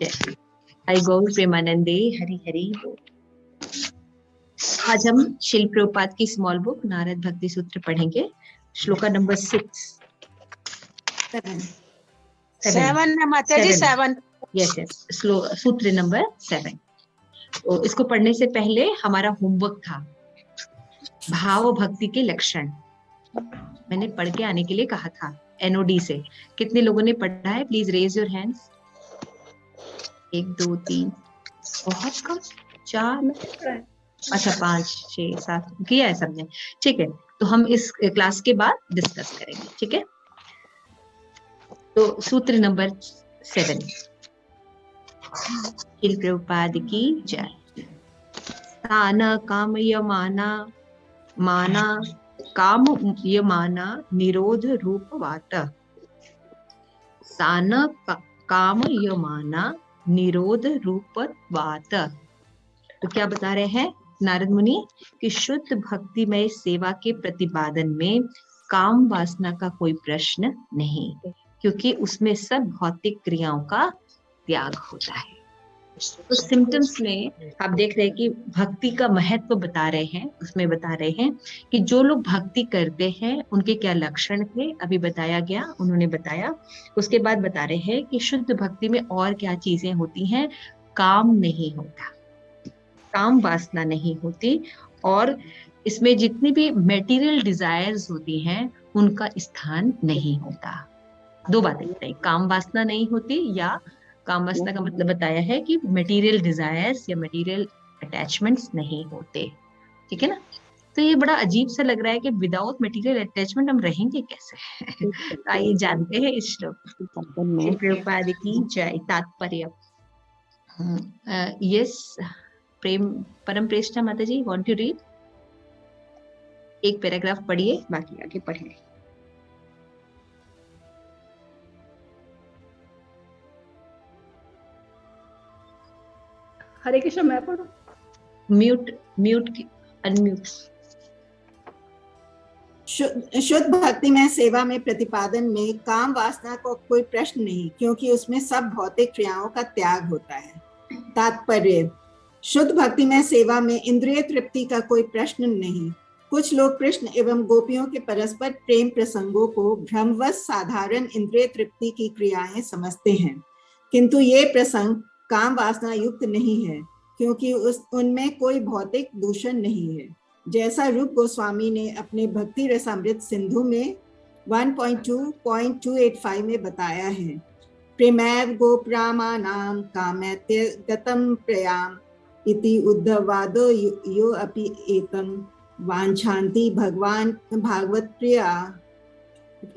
हरि बोल प्रेमानंदे, हरि हरि बोल। आज हम शिल प्रभुपाद की स्मॉल बुक नारद भक्ति सूत्र पढ़ेंगे। श्लोका नंबर 6 7 माता जी 7। यस यस, सूत्र नंबर 7। तो इसको पढ़ने से पहले हमारा होमवर्क था भाव भक्ति के लक्षण। मैंने पढ़ के आने के लिए कहा था एनओडी से। कितने लोगों ने पढ़ा है? Please raise your hands. 1 2 3, बहुत कम। 4, अच्छा 5 6 7 किया है सबने। ठीक है, तो हम इस क्लास के बाद डिस्कस करेंगे। ठीक है, तो सूत्र नंबर 7। शिल प्रभुपाद की जय। स्थान काम यमाना माना काम यमाना निरोध रूप वात। सान काम यमाना निरोध रूप वात। तो क्या बता रहे हैं नारद मुनि कि शुद्ध भक्तिमय सेवा के प्रतिपादन में काम वासना का कोई प्रश्न नहीं, क्योंकि उसमें सब भौतिक क्रियाओं का त्याग होता है। तो सिम्टम्स में आप देख रहे हैं कि भक्ति का महत्व बता रहे हैं। उसमें बता रहे हैं कि जो लोग भक्ति करते हैं उनके क्या लक्षण थे, अभी बताया गया, उन्होंने बताया। उसके बाद बता रहे हैं कि शुद्ध भक्ति में और क्या चीजें होती हैं। काम नहीं होता, काम वासना नहीं होती, और इसमें जितनी भी मेटीरियल डिजायर्स होती हैं उनका स्थान नहीं होता। दो बातें बताई, काम वासना नहीं होती या काम वासना का मतलब बताया है कि मटेरियल डिजायर्स या मटेरियल अटैचमेंट्स नहीं होते। ठीक है ना। तो ये बड़ा अजीब सा लग रहा है कि विदाउट मटेरियल अटैचमेंट हम रहेंगे कैसे। तो आइए जानते हैं इस श्लोक प्रभुपाद की जय। तात्पर्य। यस, प्रेम परम प्रेष्ठा माता जी, वांट टू रीड? एक पैराग्राफ पढ़िए, बाकी आगे पढ़ेंगे। हरे कृष्ण, मैं पढ़ूं? Mute unmute. शुद्ध भक्ति में सेवा में प्रतिपादन में काम वासना को कोई प्रश्न नहीं, क्योंकि उसमें सब भौतिक क्रियाओं का त्याग होता है। तात्पर्य। शुद्ध भक्ति में सेवा में इंद्रिय तृप्ति का कोई प्रश्न नहीं। कुछ लोग कृष्ण एवं गोपियों के परस्पर प्रेम प्रसंगों को भ्रमवश साधारण इंद्रिय तृप्ति की क्रियाएं समझते हैं, किंतु ये प्रसंग काम वासना युक्त नहीं है, क्योंकि उनमें कोई भौतिक दूषण नहीं है। जैसा रूप गोस्वामी ने अपने भक्ति रसामृत सिंधु में 1.2.285 में बताया है। प्रेमैव गोप्रामानां कामैत्य गतं प्रयाम इति उद्धवादो यो अपि एतं वाञ्छन्ति भगवान भागवत प्रिया।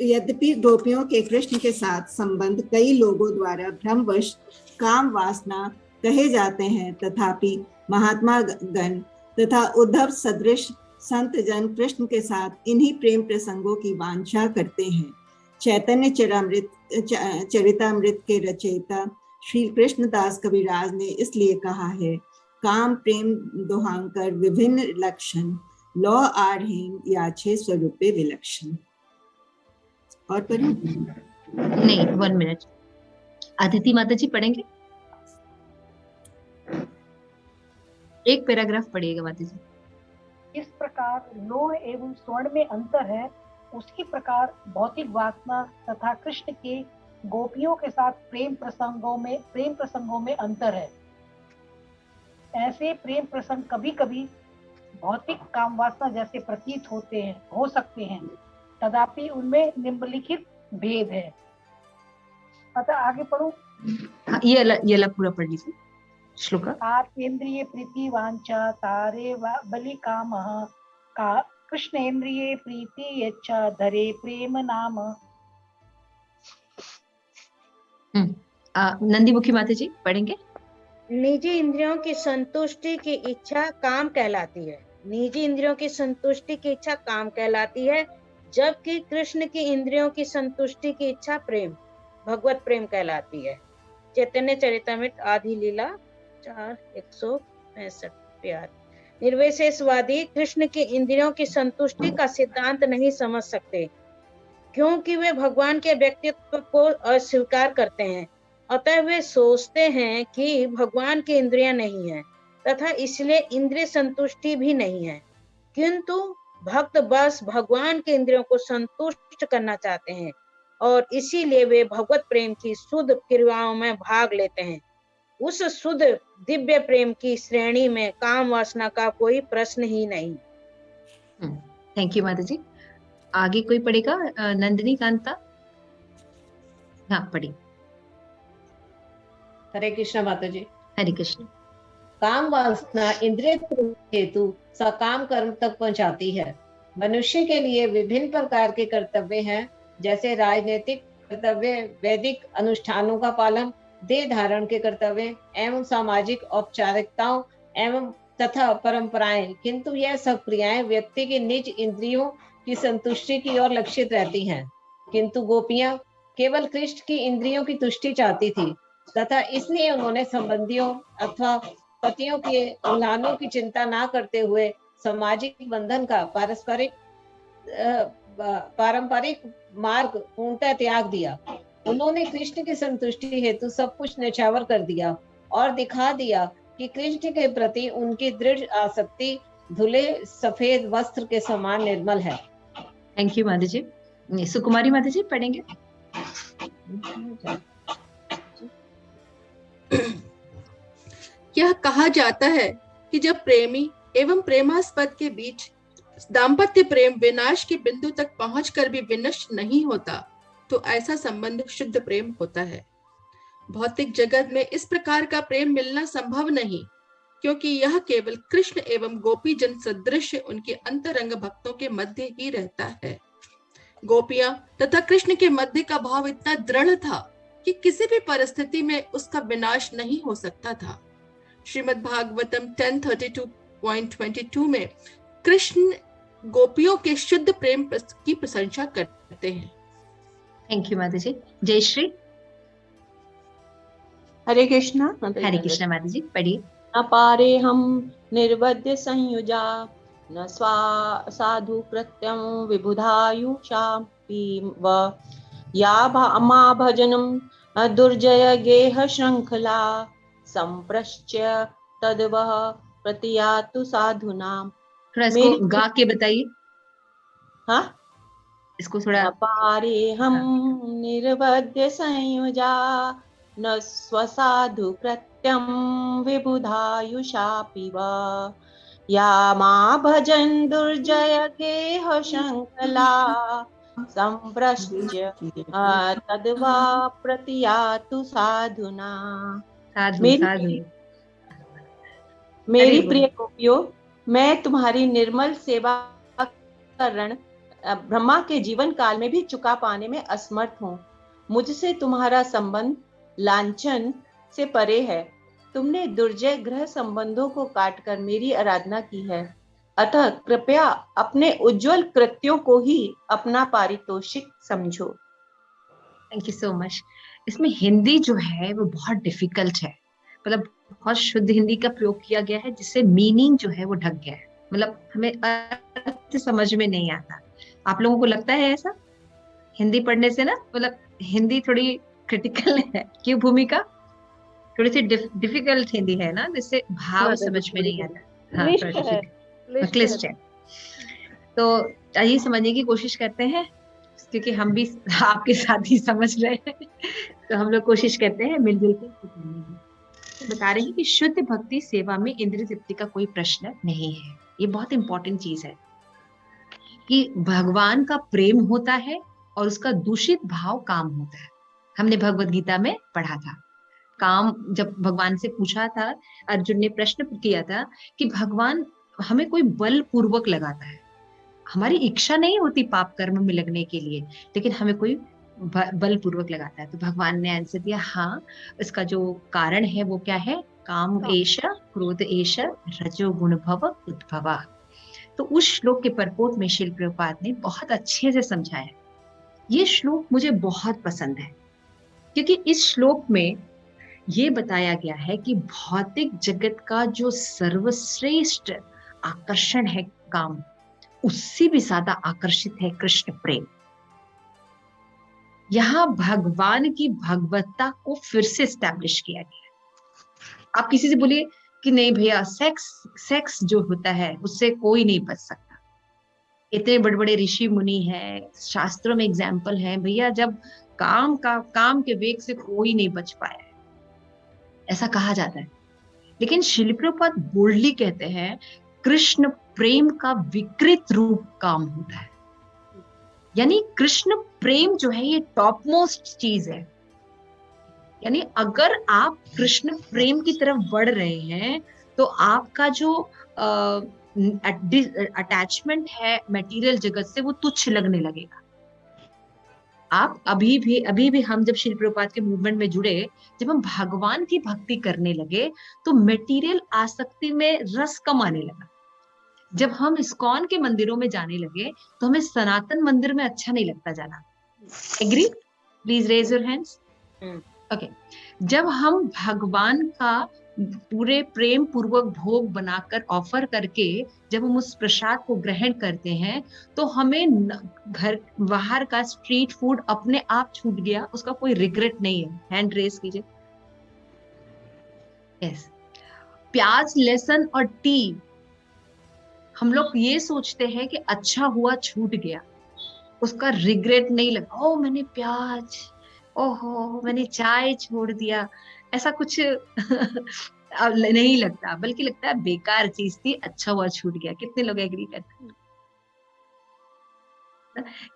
यद्यपि गोपियों के कृष्ण के साथ संबंध कई लोगों द्वारा भ्रमवश काम वासना कहे जाते हैं, तथापि महात्मा गण तथा उद्धव सदृश संत जन कृष्ण के साथ इन्हीं प्रेम प्रसंगों की वांछा करते हैं। चैतन्य चरितामृत के रचयिता श्री कृष्णदास कविराज ने इसलिए कहा है, काम प्रेम दोहांकर विभिन्न लक्षण लौ आढ़ेन याछे स्वरूपे विलक्षण। और पर नहीं, 1 मिनट। अदिति माता जी पढ़ेंगे? एक पैराग्राफ पढ़िएगा माता जी। इस प्रकार लोह एवं स्वर्ण में अंतर है, उसी प्रकार भौतिक वासना तथा कृष्ण के गोपियों के साथ प्रेम प्रसंगों में अंतर है। ऐसे प्रेम प्रसंग कभी कभी भौतिक काम वासना जैसे प्रतीत हो सकते हैं, तथापि उनमें निम्नलिखित भेद है। अतः आगे पढ़ो। हाँ, ये अलग पूरा पढ़ लीजिए श्लोका। आत्मेन्द्रिय प्रीति वांछा तारे बलि कामः का कृष्णेन्द्रिय प्रीति यच्छा धरे प्रेम नाम। नंदीमुखी माता जी पढ़ेंगे। निजी इंद्रियों की संतुष्टि की इच्छा काम कहलाती है। निजी इंद्रियों की संतुष्टि की इच्छा काम कहलाती है, जबकि कृष्ण की इंद्रियों की संतुष्टि की इच्छा प्रेम भगवत प्रेम कहलाती है। चैतन्य चरितामृत आदि लीला 4:165 प्यार। निर्विशेषवादी कृष्ण की इंद्रियों की संतुष्टि का सिद्धांत नहीं समझ सकते, क्योंकि वे भगवान के व्यक्तित्व को अस्वीकार करते हैं। अतः वे सोचते हैं कि भगवान की इंद्रियां नहीं है तथा इसलिए इंद्रिय संतुष्टि भी नहीं है, किंतु भक्त बस भगवान के इंद्रियों को संतुष्ट करना चाहते हैं और इसीलिए वे भगवत प्रेम की शुद्ध क्रियाओं में भाग लेते हैं। उस शुद्ध दिव्य प्रेम की श्रेणी में काम वासना का कोई प्रश्न ही नहीं। थैंक यू माता जी। आगे कोई पढ़ेगा? नंदिनी कांता, हाँ पढ़ी। हरे कृष्ण माता जी। हरे कृष्ण। काम वासना इंद्रिय हेतु सकाम कर्म तक पहुंचाती है। मनुष्य के लिए विभिन्न प्रकार के कर्तव्य हैं, जैसे राजनीतिक कर्तव्य, वैदिक अनुष्ठानों का पालन, देह धारण के कर्तव्य एवं सामाजिक औपचारिकताओं एवं तथा परंपराएं। किंतु यह सब क्रियाएं व्यक्ति की निज इंद्रियों की संतुष्टि की ओर लक्षित रहती हैं। किंतु गोपियां केवल कृष्ण की इंद्रियों की तुष्टि चाहती थी तथा इसलिए उन्होंने संबंधियों अथवा पतियों के उल्लंघनों की चिंता ना करते हुए सामाजिक बंधन का पारंपरिक मार्ग पूर्णतः त्याग दिया। उन्होंने कृष्ण की संतुष्टि हेतु सब कुछ न्यौछावर कर दिया और दिखा दिया कि कृष्ण के प्रति उनकी दृढ़ आसक्ति धुले सफेद वस्त्र के समान निर्मल है। थैंक यू माता जी। सुकुमारी माता जी पढ़ेंगे। यह कहा जाता है कि जब प्रेमी एवं प्रेमास्पद के बीच दाम्पत्य प्रेम विनाश के बिंदु तक पहुंचकर भी विनष्ट नहीं होता, तो ऐसा संबंध शुद्ध प्रेम होता है। भौतिक जगत में इस प्रकार का प्रेम मिलना संभव नहीं, क्योंकि यह केवल कृष्ण एवं गोपी जन सदृश उनके अंतरंग भक्तों के मध्य ही रहता है। गोपियां तथा कृष्ण के मध्य का भाव इतना दृढ़ था कि किसी भी परिस्थिति में उसका विनाश नहीं हो सकता था। श्रीमद् भागवतम 10:32.22 में कृष्ण गोपियों के शुद्ध प्रेम की प्रशंसा करते हैं। थैंक यू माता जी। जयश्री। हरे कृष्णा। हरे कृष्णा माता जी पढ़िए। न पारे हम निर्वद्य संयुजा न साधु कृत्यं विबुधायुषा व या मा भजनम दुर्जय गेह श्रृंखला संप्रश्य तद्वह प्रतियातु साधुनाम। थोड़ा इसको गा के बताइए। हाँ, इसको थोड़ा। पारे हम निर्वद्य संयुजा न स्वसाधु कृत्यं विबुधायुषापि वा या मा भजन दुर्जय गेह शंकला संप्रश्य तद्वा प्रतियातु साधुना। मेरी प्रिय गोपियों, मैं तुम्हारी निर्मल सेवा का ऋण ब्रह्मा के जीवन काल में भी चुका पाने में असमर्थ हूँ। मुझसे तुम्हारा संबंध लांछन से परे है। तुमने दुर्जय ग्रह संबंधों को काटकर मेरी आराधना की है, अतः कृपया अपने उज्जवल कृत्यों को ही अपना पारितोषिक समझो। Thank you so much. इसमें हिंदी जो है वो बहुत डिफिकल्ट है, मतलब बहुत शुद्ध हिंदी का प्रयोग किया गया है, जिससे मीनिंग जो है वो ढक गया है, मतलब हमें अर्थ समझ में नहीं आता। आप लोगों को लगता है ऐसा हिंदी पढ़ने से ना? मतलब हिंदी थोड़ी क्रिटिकल है क्यों? भूमिका थोड़ी सी डिफिकल्ट हिंदी है ना, जिससे भाव समझ में नहीं आता। हाँ, क्लिष्ट है। तो यही समझने की कोशिश करते हैं, क्योंकि हम भी आपके साथ ही समझ रहे हैं, तो हम लोग कोशिश करते हैं मिलजुल के। तो बता रहे हैं कि शुद्ध भक्ति सेवा में इंद्रिय तृप्ति का कोई प्रश्न नहीं है। ये बहुत इंपॉर्टेंट चीज है कि भगवान का प्रेम होता है और उसका दूषित भाव काम होता है। हमने भगवत गीता में पढ़ा था, काम जब भगवान से पूछा था, अर्जुन ने प्रश्न किया था कि भगवान हमें कोई बल पूर्वक लगाता है, हमारी इच्छा नहीं होती पाप कर्म में लगने के लिए, लेकिन हमें कोई बल पूर्वक लगाता है। तो भगवान ने आंसर दिया, हाँ, इसका जो कारण है वो क्या है? काम एष क्रोध एष रजो गुण भव उद्भवा। तो उस श्लोक के परपोट में श्रील प्रभुपाद ने बहुत अच्छे से समझाया। ये श्लोक मुझे बहुत पसंद है, क्योंकि इस श्लोक में ये बताया गया है कि भौतिक जगत का जो सर्वश्रेष्ठ आकर्षण है काम, उससे भी ज्यादा आकर्षित है कृष्ण प्रेम। यहाँ भगवान की भगवत्ता को फिर से स्टैब्लिश किया गया है। आप किसी से बोलिए कि नहीं भैया सेक्स जो होता है उससे कोई नहीं बच सकता, इतने बड़े बड़े ऋषि मुनि हैं, शास्त्रों में एग्जाम्पल है भैया, जब काम के वेग से कोई नहीं बच पाया है, ऐसा कहा जाता है। लेकिन श्रील प्रभुपाद बोल्डली कहते हैं कृष्ण प्रेम का विकृत रूप काम होता है। यानी कृष्ण प्रेम जो है ये टॉप मोस्ट चीज है। यानी अगर आप कृष्ण प्रेम की तरफ बढ़ रहे हैं तो आपका जो अटैचमेंट है मटेरियल जगत से वो तुच्छ लगने लगेगा। आप अभी भी हम जब श्री प्रभुपाद के मूवमेंट में जुड़े, जब हम भगवान की भक्ति करने लगे तो मटेरियल आसक्ति में रस कम आने लगा। जब हम इस्कॉन के मंदिरों में जाने लगे तो हमें सनातन मंदिर में अच्छा नहीं लगता जाना। Agree? Please raise your hands. Okay, जब हम भगवान का पूरे प्रेम पूर्वक भोग बनाकर ऑफर करके जब हम उस प्रसाद को ग्रहण करते हैं तो हमें घर बाहर का स्ट्रीट फूड अपने आप छूट गया, उसका कोई रिग्रेट नहीं है। हैंड रेज कीजिए। यस, प्याज, लहसुन और टी हम लोग ये सोचते हैं कि अच्छा हुआ छूट गया, उसका रिग्रेट नहीं लगा। ओ मैंने प्याज, ओहो मैंने चाय छोड़ दिया, ऐसा कुछ नहीं लगता, बल्कि लगता है बेकार चीज थी, अच्छा हुआ छूट गया। कितने लोग एग्री करते हैं?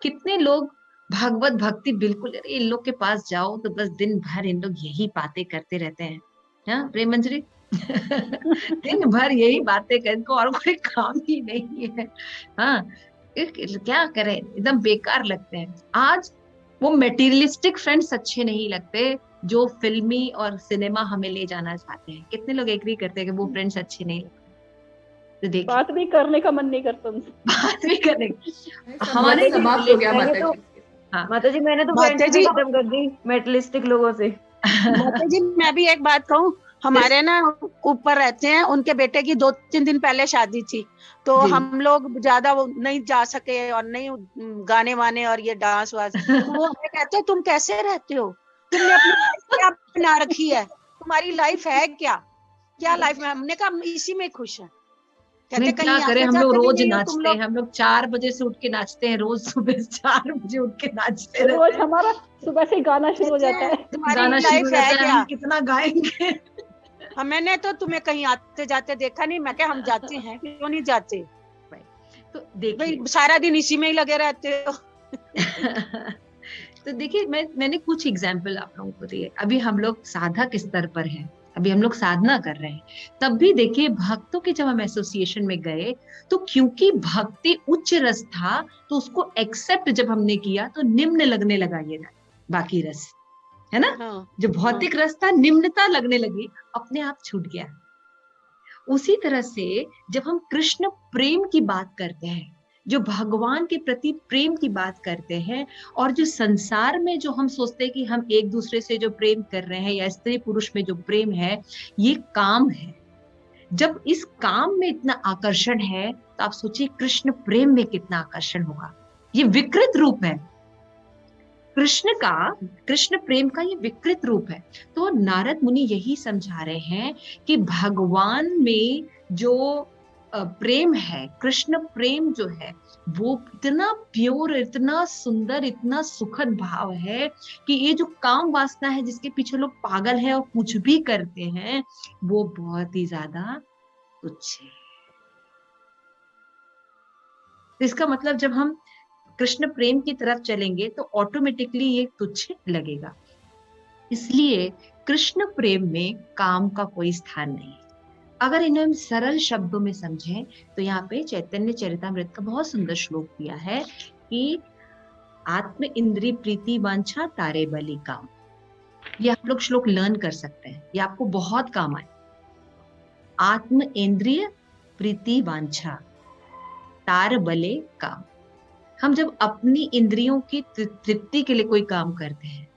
कितने लोग भागवत भक्ति बिल्कुल, अरे इन लोग के पास जाओ तो बस दिन भर इन लोग यही बातें करते रहते हैं। हाँ प्रेम मंजरी दिन भर यही बातें कर, इनको और कोई काम ही नहीं है। हाँ क्या करें, एकदम बेकार लगते हैं। आज वो मेटीरियलिस्टिक फ्रेंड्स अच्छे नहीं लगते जो फिल्मी और सिनेमा हमें ले जाना चाहते हैं। कितने लोग एग्री करते हैं कि वो फ्रेंड्स अच्छे नहीं लगते? तो देखिए, बात भी करने का मन नहीं करता उनसे। बात भी करने हमारे समाप्त हो गया माता जी। हाँ माता जी मैंने तो माता जी खत्म कर दी मेटलिस्टिक लोगों से। माता जी मैं भी एक बात कहूँ, हमारे ना ऊपर रहते हैं, उनके बेटे की 2-3 दिन पहले शादी थी, तो हम लोग ज्यादा नहीं जा सके और नहीं गाने वाने और ये डांस वास। तो वो हमें कहते हैं तुम कैसे रहते हो, तुमने अपनी लाइफ क्या बना रखी है, तुम्हारी लाइफ है क्या लाइफ में? हमने कहा इसी में खुश है। कहते क्या करें, हम लोग रोज नाचते हैं, हम लोग 4 बजे से उठ के नाचते हैं, रोज सुबह 4 बजे उठ के नाचते हैं। रोज हमारा सुबह से गाना शुरू हो जाता है। गाना शुरू हो जाता है, हम कितना गाएंगे। मैंने तो तुम्हें कहीं आते जाते देखा नहीं। मैं क्या हम जाते हैं, क्यों नहीं जाते? तो देखिए सारा दिन इसी में ही लगे रहते हो। तो देखिए मैंने कुछ एग्जाम्पल आप लोगों को दिए। अभी हम लोग साधक स्तर पर हैं, अभी हम लोग साधना कर रहे हैं, तब भी देखिए भक्तों के जब हम एसोसिएशन में गए तो क्योंकि भक्ति उच्च रस था तो उसको एक्सेप्ट जब हमने किया तो निम्न लगने लगा ये बाकी रस, है ना? जो भौतिक रस था निम्नता लगने लगी, अपने आप छूट गया। उसी तरह से जब हम कृष्ण प्रेम की बात करते हैं, जो भगवान के प्रति प्रेम की बात करते हैं, और जो संसार में जो हम सोचते हैं कि हम एक दूसरे से जो प्रेम कर रहे हैं या स्त्री पुरुष में जो प्रेम है ये काम है। जब इस काम में इतना आकर्षण है तो आप सोचिए कृष्ण प्रेम में कितना आकर्षण होगा। ये विकृत रूप है कृष्ण प्रेम का, ये विकृत रूप है। तो नारद मुनि यही समझा रहे हैं कि भगवान में जो प्रेम है, कृष्ण प्रेम जो है वो इतना प्योर, इतना सुंदर, इतना सुखद भाव है कि ये जो काम वासना है जिसके पीछे लोग पागल है और कुछ भी करते हैं वो बहुत ही ज्यादा तुच्छ है। इसका मतलब जब हम कृष्ण प्रेम की तरफ चलेंगे तो ऑटोमेटिकली ये तुच्छ लगेगा। इसलिए कृष्ण प्रेम में काम का कोई स्थान नहीं है। अगर इन्हें हम सरल शब्दों में समझें तो यहाँ पे चैतन्य चरितामृत का बहुत सुंदर श्लोक दिया है कि आत्म इंद्रिय प्रीति वांछा तारे बलि काम। ये हम लोग श्लोक लर्न कर सकते हैं, ये आपको बहुत काम आए। आत्म इंद्रिय प्रीति वांछा तार बले काम। हम जब अपनी इंद्रियों की तृप्ति के लिए कोई काम करते हैं,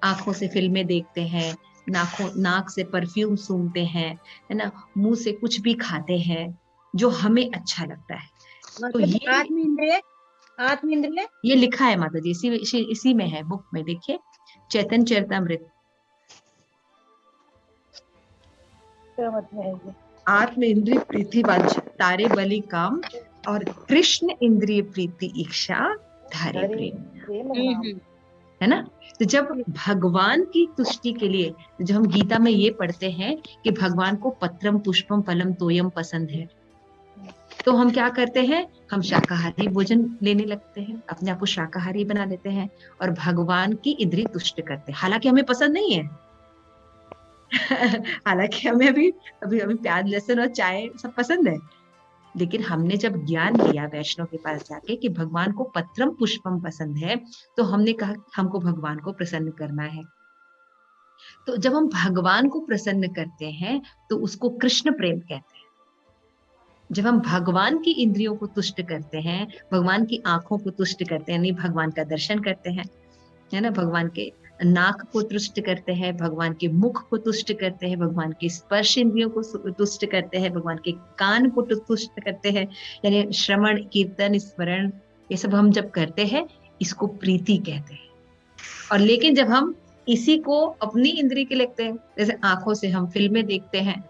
आंखों से फिल्में देखते हैं, नाक से परफ्यूम सूंघते हैं, है ना, मुंह से कुछ भी खाते हैं जो हमें अच्छा लगता है, तो ये आत्म इंद्रिय ये लिखा है माता जी, इसी में है, बुक में देखिए, चैतन्य चरितमृत। क्या मतलब है ये? आत्म इंद्रिय प्रीति वांछा तारे बलि काम, और कृष्ण इंद्रिय प्रीति इच्छा धारे प्रेम, है ना। तो जब भगवान की तुष्टि के लिए, जो हम गीता में ये पढ़ते हैं कि भगवान को पत्रम पुष्पम फलम तोयम पसंद है, तो हम क्या करते हैं, हम शाकाहारी भोजन लेने लगते हैं, अपने आप को शाकाहारी बना लेते हैं और भगवान की इंद्रिय तुष्ट करते हैं। हालांकि हमें पसंद नहीं है हालांकि हमें अभी प्याज लहसुन और चाय सब पसंद है, लेकिन हमने जब ज्ञान लिया वैष्णव के पास जाके कि भगवान को पत्रम पुष्पम पसंद है, तो हमने कहा हमको भगवान को प्रसन्न करना है। तो जब हम भगवान को प्रसन्न करते हैं तो उसको कृष्ण प्रेम कहते हैं। जब हम भगवान की इंद्रियों को तुष्ट करते हैं, भगवान की आंखों को तुष्ट करते हैं, नहीं भगवान का दर्शन करते हैं, है ना, भगवान के नाक को तुष्ट करते हैं, भगवान के मुख को तुष्ट करते हैं, भगवान के स्पर्श इंद्रियों को तुष्ट करते हैं, भगवान के कान को तुष्ट करते हैं, यानी श्रवण कीर्तन स्मरण ये सब हम जब करते हैं, इसको प्रीति कहते हैं। और लेकिन जब हम इसी को अपनी इंद्रिय के लगते हैं, जैसे आंखों से हम फिल्में देखते हैं,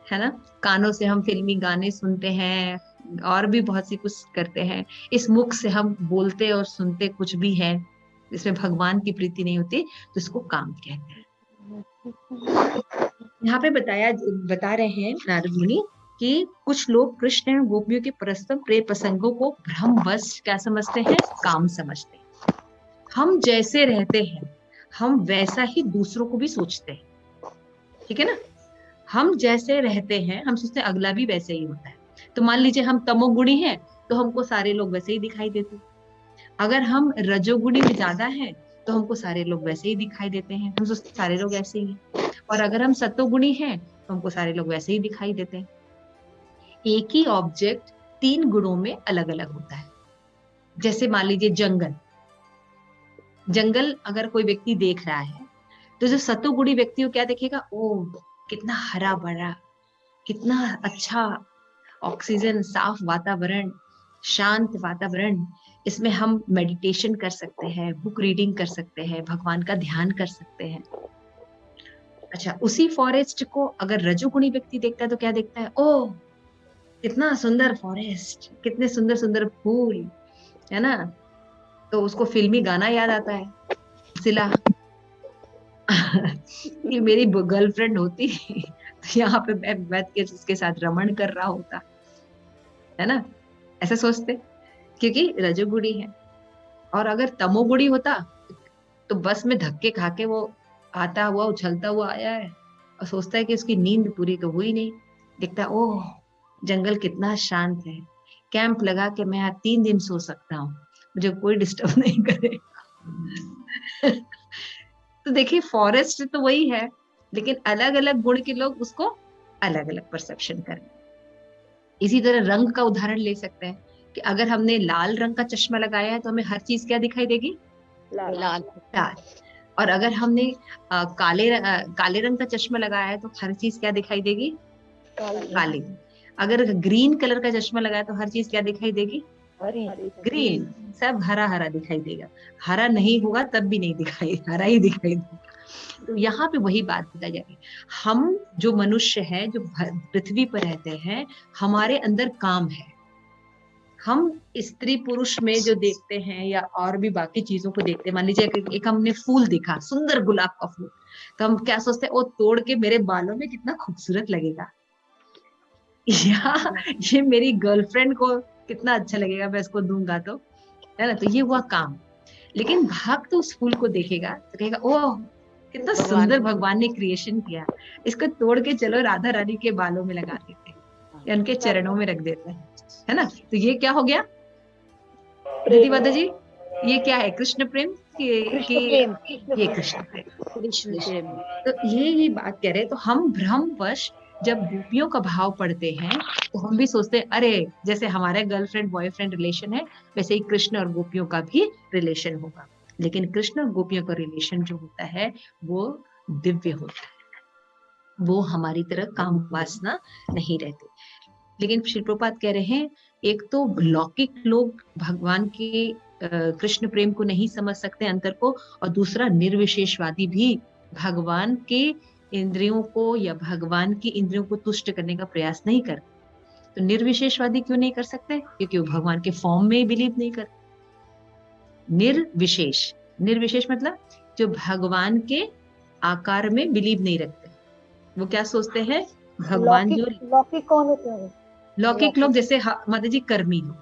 है ना, कानों से हम फिल्मी गाने सुनते हैं, और भी बहुत सी कुछ करते हैं, इस मुख से हम बोलते और सुनते कुछ भी है, इसमें भगवान की प्रीति नहीं होती, तो इसको काम कहते हैं। यहाँ पे बता रहे हैं नारद मुनि कि कुछ लोग कृष्ण और गोपियों के परस्पर प्रेम प्रसंगों को भ्रमवश क्या समझते हैं, काम समझते हैं। हम जैसे रहते हैं हम वैसा ही दूसरों को भी सोचते हैं, ठीक है ना। हम जैसे रहते हैं हम सोचते हैं अगला भी वैसे ही होता है। तो मान लीजिए हम तमोगुणी हैं तो हमको सारे लोग वैसे ही दिखाई देते हैं। अगर हम रजोगुणी में ज्यादा हैं तो हमको सारे लोग वैसे ही दिखाई देते हैं, हम सोचते सारे लोग ऐसे ही हैं। और अगर हम सत्वगुणी हैं तो हमको सारे लोग वैसे ही दिखाई देते हैं। एक ही ऑब्जेक्ट 3 गुणों में अलग अलग होता है। जैसे मान लीजिए जंगल अगर कोई व्यक्ति देख रहा है तो जो सत्वगुणी व्यक्ति हो क्या देखेगा, ओ कितना हरा भरा, कितना अच्छा ऑक्सीजन, साफ वातावरण, शांत वातावरण, इसमें हम मेडिटेशन कर सकते हैं, बुक रीडिंग कर सकते हैं, भगवान का ध्यान कर सकते हैं। अच्छा, उसी फॉरेस्ट को अगर रजोगुणी व्यक्ति देखता है तो क्या देखता है, ओ कितना सुंदर फॉरेस्ट, कितने सुंदर सुंदर फूल, है ना। तो उसको फिल्मी गाना याद आता है, सिला कि मेरी गर्लफ्रेंड होती तो यहाँ पे मैं बैठ के उसके साथ रमण कर रहा होता, है ना, ऐसा सोचते, क्योंकि रजोगुणी है। और अगर तमोगुणी होता तो बस में धक्के खा के वो आता हुआ उछलता हुआ आया है और सोचता है कि उसकी नींद पूरी तो हुई नहीं, देखता ओह जंगल कितना शांत है, कैंप लगा के मैं यहाँ 3 दिन सो सकता हूँ, मुझे कोई डिस्टर्ब नहीं करे तो देखिए फॉरेस्ट तो वही है, लेकिन अलग अलग गुण के लोग उसको अलग अलग परसेप्शन करें। इसी तरह रंग का उदाहरण ले सकते हैं कि अगर हमने लाल रंग का चश्मा लगाया है तो हमें हर चीज क्या दिखाई देगी, लाल। और अगर हमने काले रंग का चश्मा लगाया है तो हर चीज क्या दिखाई देगी, काली। अगर ग्रीन कलर का चश्मा लगाया तो हर चीज क्या दिखाई देगी, ग्रीन। सब हरा हरा दिखाई देगा, हरा नहीं होगा तब भी नहीं दिखाई, हरा ही दिखाई देगा। तो यहाँ पे वही बात बताई जा रही है, हम जो मनुष्य है, जो पृथ्वी पर रहते हैं, हमारे अंदर काम है। हम स्त्री पुरुष में जो देखते हैं या और भी बाकी चीजों को देखते हैं, मान लीजिए एक हमने फूल देखा, सुंदर गुलाब का फूल, तो हम क्या सोचते हैं, वो तोड़ के मेरे बालों में कितना खूबसूरत लगेगा, या ये मेरी गर्लफ्रेंड को कितना अच्छा लगेगा, मैं इसको दूंगा तो, है ना। तो ये हुआ काम। लेकिन भक्त तो उस फूल को देखेगा तो कहेगा ओह कितना सुंदर भगवान ने क्रिएशन किया, इसको तोड़ के चलो राधा रानी के बालों में लगा देते हैं या उनके चरणों में रख देते हैं, है ना। तो ये क्या हो गया दीदी माता जी, ये क्या है, कृष्ण प्रेम ये कृष्ण प्रेम। तो ये बात कह रहे, तो हम भ्रमवश जब गोपियों का भाव पढ़ते हैं तो हम भी सोचते हैं अरे जैसे हमारे गर्लफ्रेंड बॉयफ्रेंड रिलेशन है वैसे ही कृष्ण और गोपियों का भी रिलेशन होगा। लेकिन कृष्ण और गोपियों का रिलेशन जो होता है वो दिव्य होता है, वो हमारी तरह काम वासना नहीं रहती। लेकिन श्री प्रभुपाद कह रहे हैं एक तो लौकिक लोग भगवान के कृष्ण प्रेम को नहीं समझ सकते अंतर को, और दूसरा निर्विशेषवादी भी भगवान के इंद्रियों को या भगवान की इंद्रियों को तुष्ट करने का प्रयास नहीं करते। तो निर्विशेषवादी क्यों नहीं कर सकते? क्योंकि वो भगवान के फॉर्म में बिलीव नहीं करते। निर्विशेष, निर्विशेष मतलब जो भगवान के आकार में बिलीव नहीं रखते, वो क्या सोचते हैं भगवान जो लौकिक कौन होते हैं? लौकिक लोग जैसे माता जी कर्मी लोग,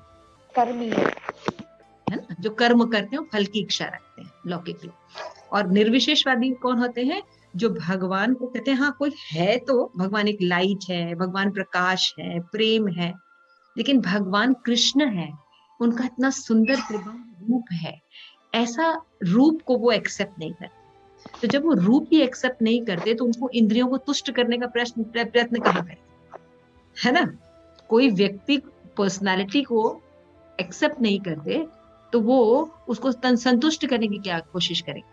कर्मी है ना, जो कर्म करते हैं फल की इच्छा रखते हैं लौकिक लोग। और निर्विशेषवादी कौन होते हैं? जो भगवान को कहते हैं हाँ कोई है तो भगवान एक लाइट है, भगवान प्रकाश है, प्रेम है, लेकिन भगवान कृष्ण है, उनका इतना सुंदर रूप है, ऐसा रूप को वो एक्सेप्ट नहीं करते। तो जब वो रूप ही एक्सेप्ट नहीं करते तो उनको इंद्रियों को तुष्ट करने का प्रयत्न कहाँ करें, है ना। कोई व्यक्ति पर्सनालिटी को एक्सेप्ट नहीं करते तो वो उसको संतुष्ट करने की क्या कोशिश करेंगे?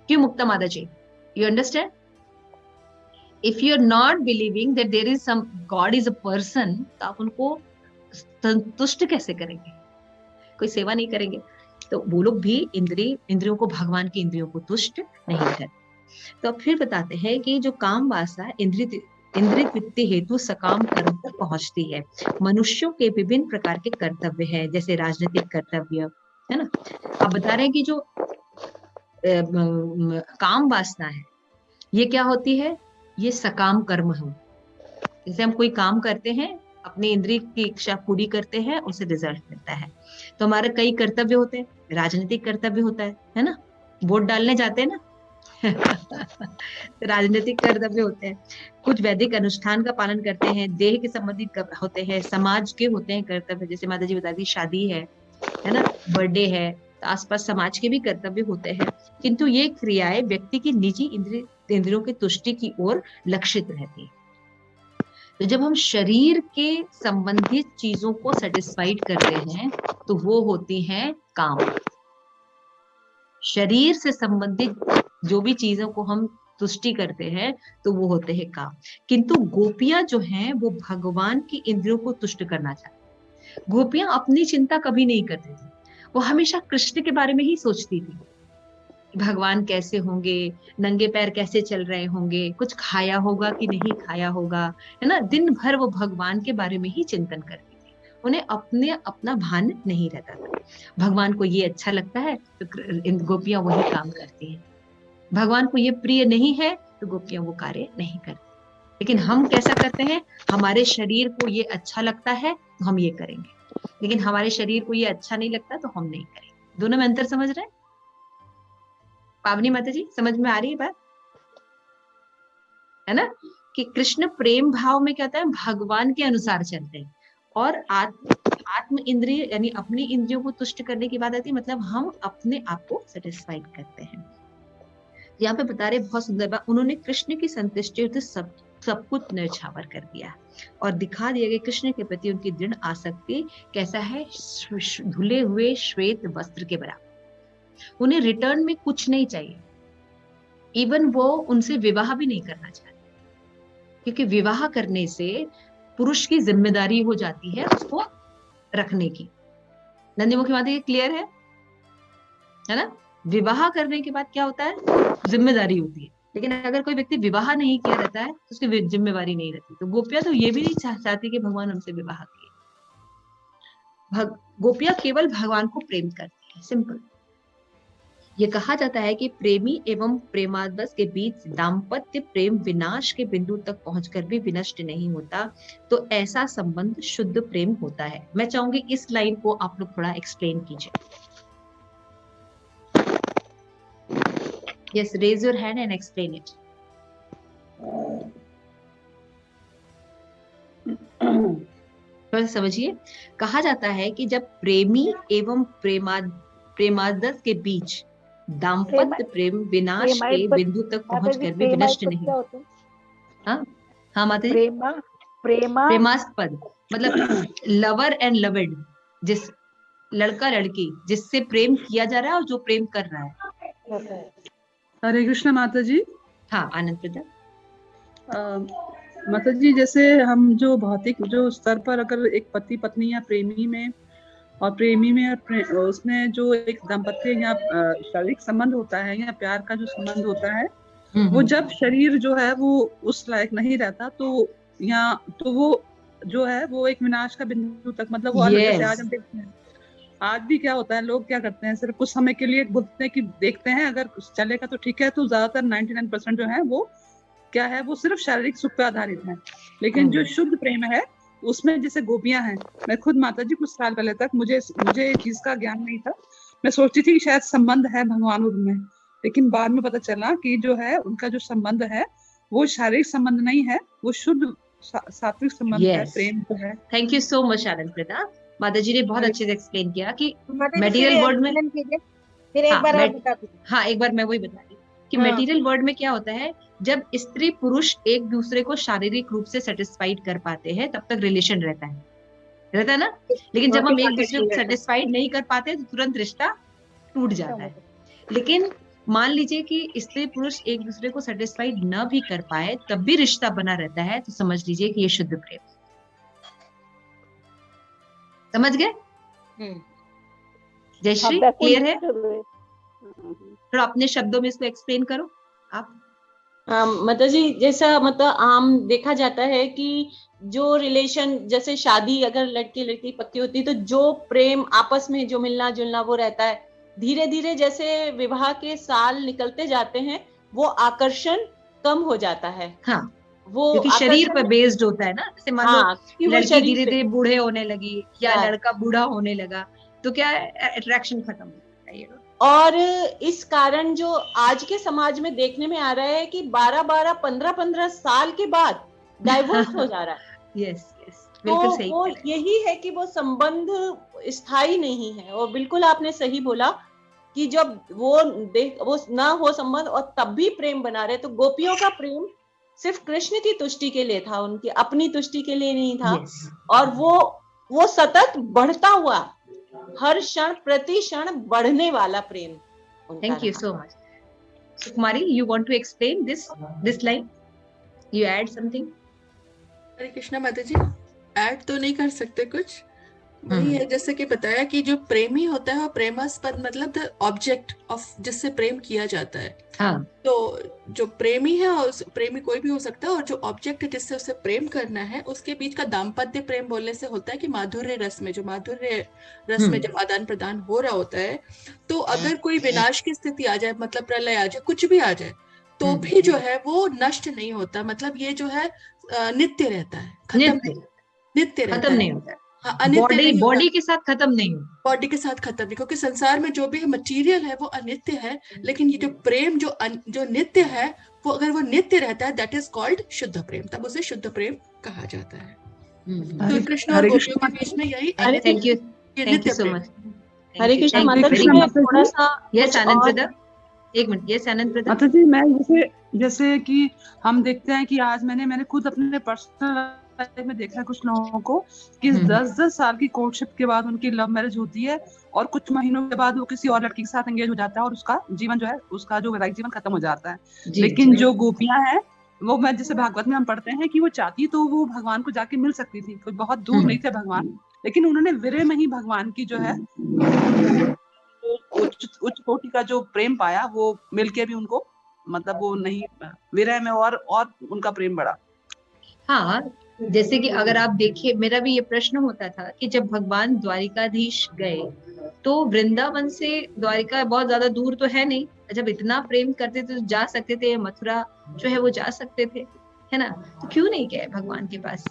क्यों मुक्ता माता जी? You understand? If you are not believing that there is some God is a person, तो आप उनको संतुष्ट कैसे करेंगे? कोई सेवा नहीं करेंगे। तो वो लोग भी इंद्रियों को भगवान की इंद्रियों को तुष्ट नहीं करते। तो अब फिर बताते हैं कि जो काम वासना इंद्रिय वृत्ति हेतु सकाम कर्म तक पहुंचती है। मनुष्यों के विभिन्न प्रकार के कर्तव्य है, जैसे राजनीतिक कर्तव्य, है ना। अब बता रहे हैं कि जो काम वासना है ये क्या होती है? ये सकाम कर्म है। जैसे हम कोई काम करते हैं, अपने इंद्रिय की इच्छा पूरी करते हैं, उससे रिजल्ट मिलता है। तो हमारे कई कर्तव्य होते हैं, राजनीतिक कर्तव्य होता है ना, वोट डालने जाते हैं ना राजनीतिक कर्तव्य होते हैं। कुछ वैदिक अनुष्ठान का पालन करते हैं, देह के संबंधित होते हैं, समाज के होते हैं कर्तव्य, जैसे माता जी बता दी शादी है ना, बर्थडे है, तो आसपास समाज के भी कर्तव्य होते हैं। किंतु ये क्रियाएं व्यक्ति की निजी इंद्रियों की तुष्टि की ओर लक्षित रहती है। तो जब हम शरीर के संबंधित चीजों को सेटिस्फाइड करते हैं तो वो होती हैं काम। शरीर से संबंधित जो भी चीजों को हम तुष्टि करते हैं तो वो होते हैं काम। किंतु गोपियां जो हैं वो भगवान की इंद्रियों को तुष्ट करना चाहती। गोपियां अपनी चिंता कभी नहीं करती थी, वो हमेशा कृष्ण के बारे में ही सोचती थी। भगवान कैसे होंगे, नंगे पैर कैसे चल रहे होंगे, कुछ खाया होगा कि नहीं खाया होगा, है ना। दिन भर वो भगवान के बारे में ही चिंतन करती थी, उन्हें अपना भान नहीं रहता था। भगवान को ये अच्छा लगता है तो गोपियां वही काम करती हैं, भगवान को ये प्रिय नहीं है तो गोपियां वो कार्य नहीं करती। लेकिन हम कैसा करते हैं? हमारे शरीर को ये अच्छा लगता है तो हम ये करेंगे, लेकिन हमारे शरीर को ये अच्छा नहीं लगता तो हम नहीं करेंगे। दोनों में अंतर समझ रहे हैं? पावनी माता जी समझ में आ रही है बात, है ना, कि कृष्ण प्रेम भाव में क्या होता है? भगवान के अनुसार चलते हैं। और आत्म इंद्रिय यानी अपनी इंद्रियों को तुष्ट करने की बात आती है, मतलब हम अपने आप को सेटिस्फाइड करते हैं। यहाँ पे बता रहे बहुत सुंदर बात, उन्होंने कृष्ण की संतुष्टि सब कुछ न्यौछावर कर दिया और दिखा दिया कि कृष्ण के प्रति उनकी दृढ़ आसक्ति कैसा है, धुले हुए श्वेत वस्त्र के बराबर। उन्हें रिटर्न में कुछ नहीं चाहिए, इवन वो उनसे विवाह भी नहीं करना चाहते, क्योंकि विवाह करने से पुरुष की जिम्मेदारी हो जाती है उसको रखने की। नंदीमुखी माता, ये क्लियर है ना? विवाह करने के बाद क्या होता है? जिम्मेदारी होती है। लेकिन अगर कोई व्यक्ति विवाह नहीं किया रहता है तो उसकी जिम्मेवारी नहीं रहती। तो गोपियां तो ये भी नहीं चाहती कि भगवान हमसे विवाह किए। गोपियां केवल भगवान को प्रेम करती है, सिंपल। ये कहा जाता है कि प्रेमी एवं प्रेमादवश के बीच दाम्पत्य प्रेम विनाश के बिंदु तक पहुंचकर भी विनष्ट नहीं होता, तो ऐसा संबंध शुद्ध प्रेम होता है। मैं चाहूंगी इस लाइन को आप लोग थोड़ा एक्सप्लेन कीजिए। Yes, raise your hand and explain it. थोड़ा समझिए। कहा जाता है कि जब प्रेमी एवं प्रेमादस के बीच दाम्पत्य प्रेम विनाश के बिंदु तक पहुंचकर भी विनष्ट नहीं। हाँ माता जी, प्रेमास्पद मतलब लवर एंड लवर्ड, जिस लड़का लड़की जिससे प्रेम किया जा रहा है और जो प्रेम कर रहा है। हरे कृष्ण माता जी। हाँ आनंद प्रदा। माता जी, जैसे हम जो भौतिक जो स्तर पर अगर एक पति पत्नी या प्रेमी में और उसमें जो एक दाम्पत्य या शारीरिक संबंध होता है या प्यार का जो संबंध होता है, वो जब शरीर जो है वो उस लायक नहीं रहता तो वो जो है वो एक विनाश का बिंदु तक, मतलब वो जैसे आज हम देखते हैं, आज भी क्या होता है, लोग क्या करते हैं, सिर्फ कुछ समय के लिए बोलते हैं कि देखते हैं, अगर चलेगा तो ठीक है, तो ज्यादातर 99% जो है वो क्या है, वो सिर्फ शारीरिक सुख पे आधारित है। लेकिन जो शुद्ध प्रेम है उसमें जैसे गोपियां हैं, मैं खुद माता जी कुछ साल पहले तक मुझे इस चीज का ज्ञान नहीं था, मैं सोचती थी कि शायद संबंध है भगवान उनमें, लेकिन बाद में पता चला कि जो है उनका जो संबंध है वो शारीरिक संबंध नहीं है, वो शुद्ध सात्विक संबंध है, प्रेम जो है। थैंक यू सो मच आनंद प्रदा, माता जी ने बहुत अच्छे से एक्सप्लेन किया कि मटेरियल वर्ल्ड में, फिर एक बार और बता दीजिए। हाँ, एक बार मैं वही बता दी कि मटेरियल वर्ल्ड में क्या होता है, जब स्त्री पुरुष एक दूसरे को शारीरिक रूप से सेटिस्फाइड कर पाते हैं तब तक रिलेशन रहता है ना, लेकिन जब हम एक दूसरे को सेटिस्फाइड नहीं कर पाते तो तुरंत रिश्ता टूट जाता है। लेकिन मान लीजिए कि स्त्री पुरुष एक दूसरे को सेटिस्फाइड न भी कर पाए तब भी रिश्ता बना रहता है, तो समझ लीजिए कि ये शुद्ध प्रेम। समझ गए? जयश्री, क्लियर है? थोड़ा अपने शब्दों में इसको एक्सप्लेन करो आप। माता जी, जैसा मतलब आम देखा जाता है कि जो रिलेशन, जैसे शादी अगर लड़के लड़की पक्की होती है तो जो प्रेम आपस में जो मिलना जुलना वो रहता है, धीरे धीरे जैसे विवाह के साल निकलते जाते हैं वो आकर्षण कम हो जाता है। हाँ, वो क्योंकि शरीर पर बेस्ड होता है ना, जैसे मान लो लड़की धीरे धीरे बूढ़े होने लगी या लड़का बूढ़ा होने लगा तो क्या अट्रैक्शन खत्म हो जाता है। और इस कारण जो आज के समाज में देखने में आ रहा है कि 12-12, 15-15 साल के बाद डाइवोर्स हो जा रहा है। यस, बिल्कुल सही। वो यही है कि वो संबंध स्थायी नहीं है। और बिल्कुल आपने सही बोला कि जब वो ना हो संबंध और तब भी प्रेम बना रहे, तो गोपियों का प्रेम सिर्फ कृष्ण की तुष्टि के लिए था, उनकी अपनी तुष्टि के लिए नहीं था। और वो सतत बढ़ता हुआ, हर क्षण प्रति क्षण बढ़ने वाला प्रेम। Thank you so much. Sukumari, you want to explain this line? You add something? Hare Krishna माता जी, ऐड तो नहीं कर सकते कुछ, वही है जैसे कि बताया कि जो प्रेमी होता है वो प्रेमास्पद मतलब द ऑब्जेक्ट ऑफ जिससे प्रेम किया जाता है। हाँ। तो जो प्रेमी है और प्रेमी कोई भी हो सकता है, और जो ऑब्जेक्ट जिससे उसे प्रेम करना है उसके बीच का दाम्पत्य प्रेम बोलने से होता है कि माधुर्य रस में जब आदान प्रदान हो रहा होता है, तो अगर कोई विनाश की स्थिति आ जाए, मतलब प्रलय आ जाए, कुछ भी आ जाए, तो भी जो है वो नष्ट नहीं होता, मतलब ये जो है नित्य रहता है, नित्य खत्म नहीं होता। हाँ, बॉडी के साथ खत्म नहीं, बॉडी के साथ खत्म नहीं, क्योंकि संसार में जो भी मटेरियल है वो अनित्य है, लेकिन ये जो प्रेम जो नित्य है, वो अगर वो नित्य रहता है, दैट इज कॉल्ड शुद्ध प्रेम, तब उसे शुद्ध प्रेम कहा जाता है। तो कृष्ण और गोपियों के बीच में यही नित्य सो मच। हरे कृष्ण माता जी, थोड़ा सा यस आनंद प्रदा, एक मिनट। यस आनंद प्रदा। माता जी, मैं जैसे कि हम देखते हैं कि आज मैंने खुद अपने पर्सनल में देखा है कुछ लोगों को कि 10-10 साल की कोर्टशिप के बाद उनकी लव मैरिज होती है और कुछ महीनों के बाद वो किसी और लड़की के साथ एंगेज हो जाता है और उसका जीवन जो है, उसका जो वैवाहिक जीवन खत्म हो जाता है। लेकिन जो गोपियां हैं वो, मैं जैसे भागवत में हम पढ़ते हैं कि वो चाहती तो वो भगवान को जाके मिल सकती थी, कोई बहुत दूर नहीं थे भगवान, लेकिन उन्होंने विरह में ही भगवान की जो है उच्च कोटि का जो प्रेम पाया, वो मिलके भी उनको मतलब वो नहीं, विरह में और उनका प्रेम बढ़ा। हाँ, जैसे कि अगर आप देखिए, मेरा भी ये प्रश्न होता था कि जब भगवान द्वारिकाधीश गए तो वृंदावन से द्वारिका बहुत ज्यादा दूर तो है नहीं, जब इतना प्रेम करते थे तो जा सकते थे, मथुरा जो है वो जा सकते थे, है ना, तो क्यों नहीं गए भगवान के पास?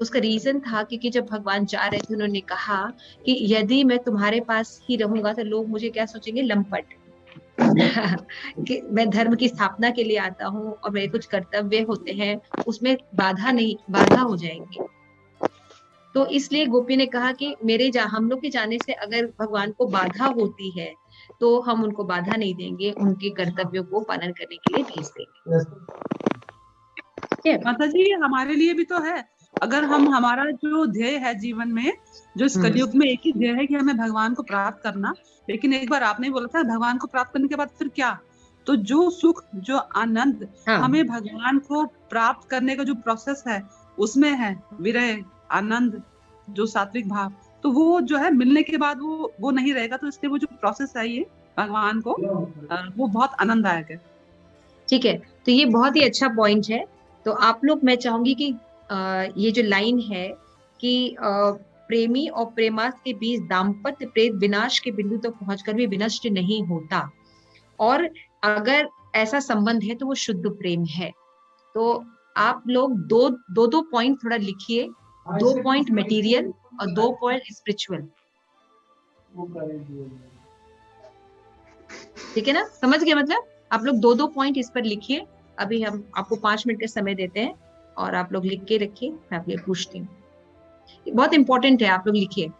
उसका रीजन था क्योंकि जब भगवान जा रहे थे उन्होंने कहा कि यदि मैं तुम्हारे पास ही रहूंगा तो लोग मुझे क्या सोचेंगे, लंपट कि मैं धर्म की स्थापना के लिए आता हूँ और मेरे कुछ कर्तव्य होते हैं, उसमें बाधा हो जाएंगी। तो इसलिए गोपी ने कहा कि हम लोग के जाने से अगर भगवान को बाधा होती है तो हम उनको बाधा नहीं देंगे, उनके कर्तव्यों को पालन करने के लिए भेज देंगे। माता जी, हमारे लिए भी तो है, अगर हमारा जो ध्येय है जीवन में, जो इस कलयुग में एक ही ध्येय है कि हमें भगवान को प्राप्त करना, लेकिन एक बार आपने बोला था भगवान को प्राप्त करने के बाद फिर क्या, तो जो सुख, जो आनंद हाँ। हमें भगवान को प्राप्त करने का जो प्रोसेस है उसमें है विरह, आनंद, जो सात्विक भाव, तो वो जो है मिलने के बाद वो नहीं रहेगा। तो इसलिए वो जो प्रोसेस है ये भगवान को वो बहुत आनंददायक है। ठीक है, तो ये बहुत ही अच्छा पॉइंट है। तो आप लोग, मैं चाहूंगी कि ये जो लाइन है कि प्रेमी और प्रेमास के बीच दाम्पत्य प्रेम विनाश के बिंदु तक पहुंचकर भी विनष्ट नहीं होता, और अगर ऐसा संबंध है तो वो शुद्ध प्रेम है। तो आप लोग दो पॉइंट थोड़ा लिखिए, 2 पॉइंट मटेरियल और 2 पॉइंट स्पिरिचुअल। ठीक है ना, समझ गए? मतलब आप लोग 2 पॉइंट इस पर लिखिए। अभी हम आपको 5 मिनट का समय देते हैं और आप लोग लिख के रखिए, मैं आपके पूछती हूँ। बहुत इंपॉर्टेंट है, आप लोग लिखिए।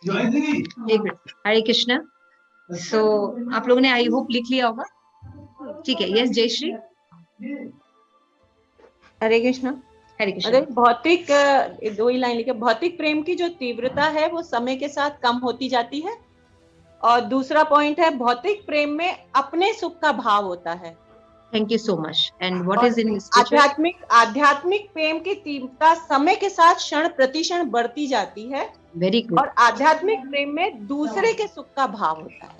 एक मिनट। हरे कृष्णा। सो आप लोगों ने आई होप लिख लिया होगा, ठीक है? यस जयश्री। हरे कृष्णा। हरे कृष्णा। अरे भौतिक, 2 ही लाइन लिखे। भौतिक प्रेम की जो तीव्रता है वो समय के साथ कम होती जाती है, और दूसरा पॉइंट है भौतिक प्रेम में अपने सुख का भाव होता है। Thank you so much. And what is in spiritual? आध्यात्मिक प्रेम की तीव्रता समय के साथ क्षण प्रतिक्षण बढ़ती जाती है। Very good. और आध्यात्मिक प्रेम में दूसरे के सुख का भाव होता है।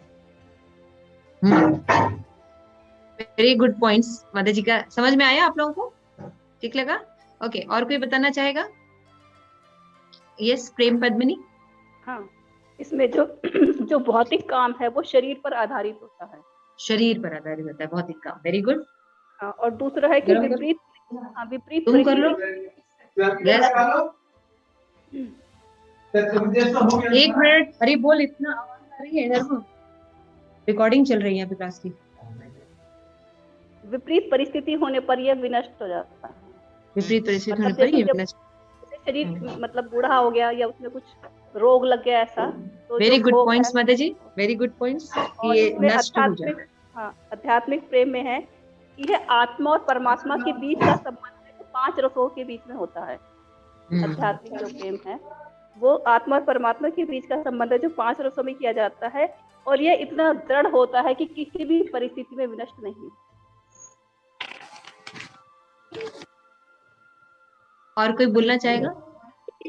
Very good points. माता जी का समझ में आया आप लोगों को? ठीक लगा? ओके, और कोई बताना चाहेगा? यस प्रेम पद्मिनी। हाँ, इसमें जो भौतिक काम है वो शरीर पर आधारित होता है। शरीर पर आधारित होता है भौतिक काम। Very good. हाँ, और दूसरा है कि विपरीत तुम कर लो। एक मिनट। अरे बोल, इतना आवाज आ रही है इधर को, रिकॉर्डिंग चल रही है अभी क्लास की। विपरीत परिस्थिति होने पर यह विनष्ट हो जाता है। विपरीत परिस्थिति होने पर ये विनष्ट। शरीर मतलब बूढ़ा हो गया या उसमें कुछ रोग लग गया ऐसा, तो वेरी जो गुड भोग पॉइंट्स है, माता जी, वेरी गुड पॉइंट्स, और ये इसमें नष्ट हो जाए। आध्यात्मिक, हाँ आध्यात्मिक प्रेम में है कि यह आत्मा और परमात्मा के बीच का संबंध है, जो 5 रसों के बीच में होता है। आध्यात्मिक जो प्रेम है वो आत्मा और परमात्मा के बीच का संबंध है, जो 5 रसों में किया जाता है, और यह इतना दृढ़ होता है कि किसी भी परिस्थिति में विनष्ट नहीं। और कोई बोलना चाहेगा?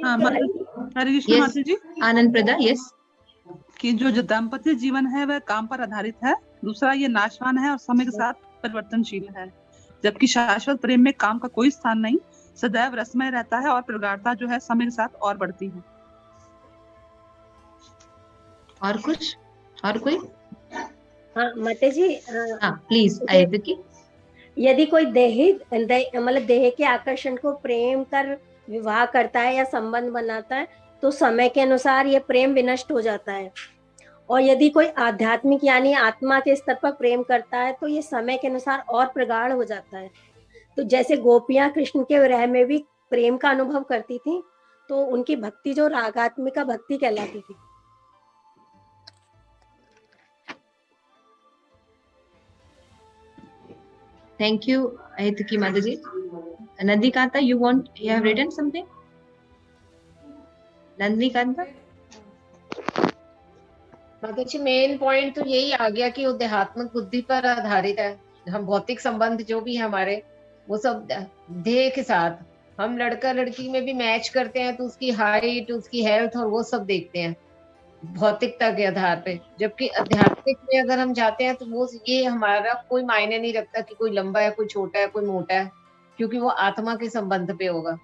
हाँ, हरे कृष्ण Yes. माता जी। आनंद प्रदा, यस। कि जो दाम्पत्य जीवन है वह काम पर आधारित है, दूसरा ये नाशवान है और समय के साथ परिवर्तनशील है, जबकि शाश्वत प्रेम में काम का कोई स्थान नहीं, सदैव रसमय रहता है और प्रगाढ़ता जो है समय के साथ और बढ़ती है। और कुछ, और कोई? हाँ माता जी, हाँ प्लीज आयत। यदि कोई मतलब देह के आकर्षण को प्रेम कर विवाह करता है या संबंध बनाता है, तो समय के अनुसार यह प्रेम विनष्ट हो जाता है। और यदि कोई आध्यात्मिक यानी आत्मा के स्तर पर प्रेम करता है, तो ये समय के अनुसार और प्रगाढ़ हो जाता है। तो जैसे गोपियां कृष्ण के विरह में भी प्रेम का अनुभव करती थी, तो उनकी भक्ति जो रागात्मिका भक्ति कहलाती थी। Thank you, Aituki Mataji. Nandikanta, you have written something? Nandikanta? माता जी, मेन पॉइंट तो यही आ गया कि आध्यात्मिक बुद्धि पर आधारित है। हम भौतिक संबंध जो भी हमारे, वो सब देह के साथ, हम लड़का लड़की में भी मैच करते हैं तो उसकी हाइट, उसकी हेल्थ और वो सब देखते हैं भौतिकता के आधार पे। जबकि आध्यात्मिक में अगर हम जाते हैं तो वो ये हमारा कोई मायने नहीं रखता कि कोई लंबा है, कोई छोटा है, कोई मोटा है, क्योंकि वो आत्मा के संबंध पे होगा।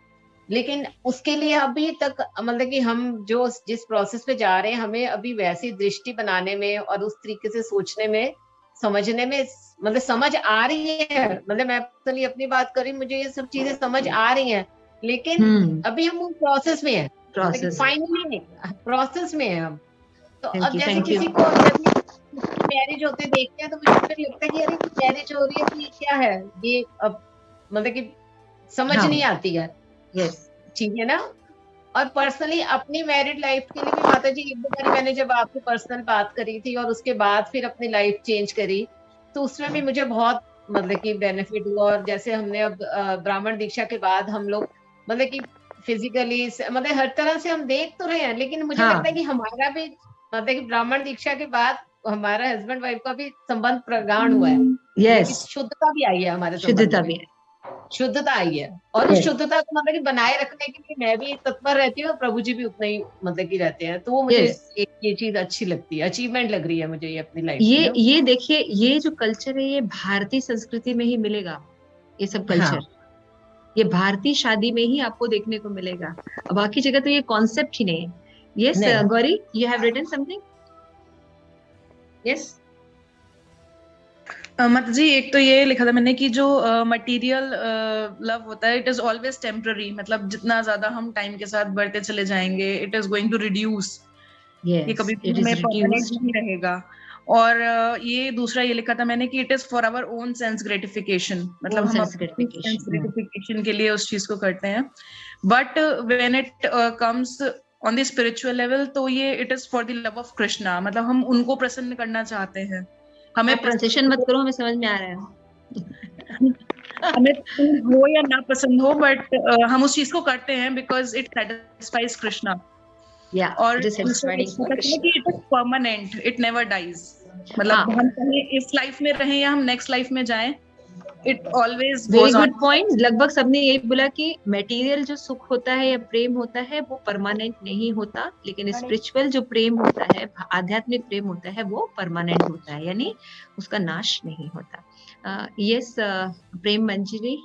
लेकिन उसके लिए अभी तक मतलब कि हम जो जिस प्रोसेस पे जा रहे हैं, हमें अभी वैसी दृष्टि बनाने में और उस तरीके से सोचने में, समझने में मतलब समझ आ रही है। मतलब मैं पर्सनली अपनी बात करी, मुझे ये सब चीजें समझ आ रही हैं, लेकिन अभी हम उस प्रोसेस में हैं, फाइनली नहीं, प्रोसेस में है हम। तो अब जैसे किसी को मैरिज होते देखते हैं तो मुझे फिर लगता है कि अरे मैरिज हो रही है तो ये क्या है, ये अब मतलब कि समझ नहीं आती है। ठीक है ना। और पर्सनली अपनी मैरिड लाइफ के लिए भी माता जी, एक दो बार मैंने जब आपसे पर्सनल बात करी थी और उसके बाद फिर अपनी लाइफ चेंज करी, तो उसमें भी मुझे बहुत मतलब कि बेनिफिट हुआ। और जैसे हमने अब ब्राह्मण दीक्षा के बाद हम लोग मतलब कि फिजिकली मतलब हर तरह से हम देख तो रहे हैं, लेकिन मुझे लगता है कि हमारा भी मतलब कि ब्राह्मण दीक्षा के बाद हमारा हस्बैंड वाइफ का भी संबंध प्रगाढ़ हुआ है। शुद्धता भी आई है हमारे, शुद्धता भी है, शुद्धता आई है। और उस शुद्धता को मतलब कि बनाए रखने के लिए मैं भी तत्पर रहती हूँ, प्रभु जी भी उतना ही मतलब कि रहते हैं। तो वो मुझे एक ये चीज अच्छी लगती है, अचीवमेंट लग रही है मुझे ये अपनी लाइफ में। ये देखिए, ये जो कल्चर है ये भारतीय संस्कृति में ही मिलेगा। ये सब कल्चर ये भारतीय शादी में ही आपको देखने को मिलेगा, बाकी जगह तो ये कॉन्सेप्ट ही नहीं है। Yes Gauri, you have written something? Yes माता जी, एक तो ये लिखा था मैंने कि जो मटेरियल लव होता है, इट इज ऑलवेज टेम्पररी। मतलब जितना ज्यादा हम टाइम के साथ बढ़ते चले जाएंगे, it is going to reduce, ये कभी में परमानेंट नहीं रहेगा। और ये दूसरा ये लिखा था मैंने कि it is for our own sense gratification, मतलब हम सेंस ग्रेटिफिकेशन के लिए उस चीज को करते हैं। But when it comes on the spiritual level, तो ये it is for the love of Krishna, मतलब हम उनको प्रसन्न करना चाहते हैं। हमें प्रोसेशन मत करो, हमें समझ में आ रहा है। हमें हो या ना पसंद हो, बट हम उस चीज को करते हैं बिकॉज इट सेटिस्फाइज कृष्णा। और it is permanent, it never dies. मतलब हम चाहे इस लाइफ में रहें या हम नेक्स्ट लाइफ में जाएं, it always very good point. लगभग सबने यही बोला कि मटेरियल जो सुख होता है या प्रेम होता है वो परमानेंट नहीं होता, लेकिन स्पिरिचुअल जो प्रेम होता है, आध्यात्मिक प्रेम होता है, वो परमानेंट होता है, यानी उसका नाश नहीं होता। यस प्रेम मंजरी,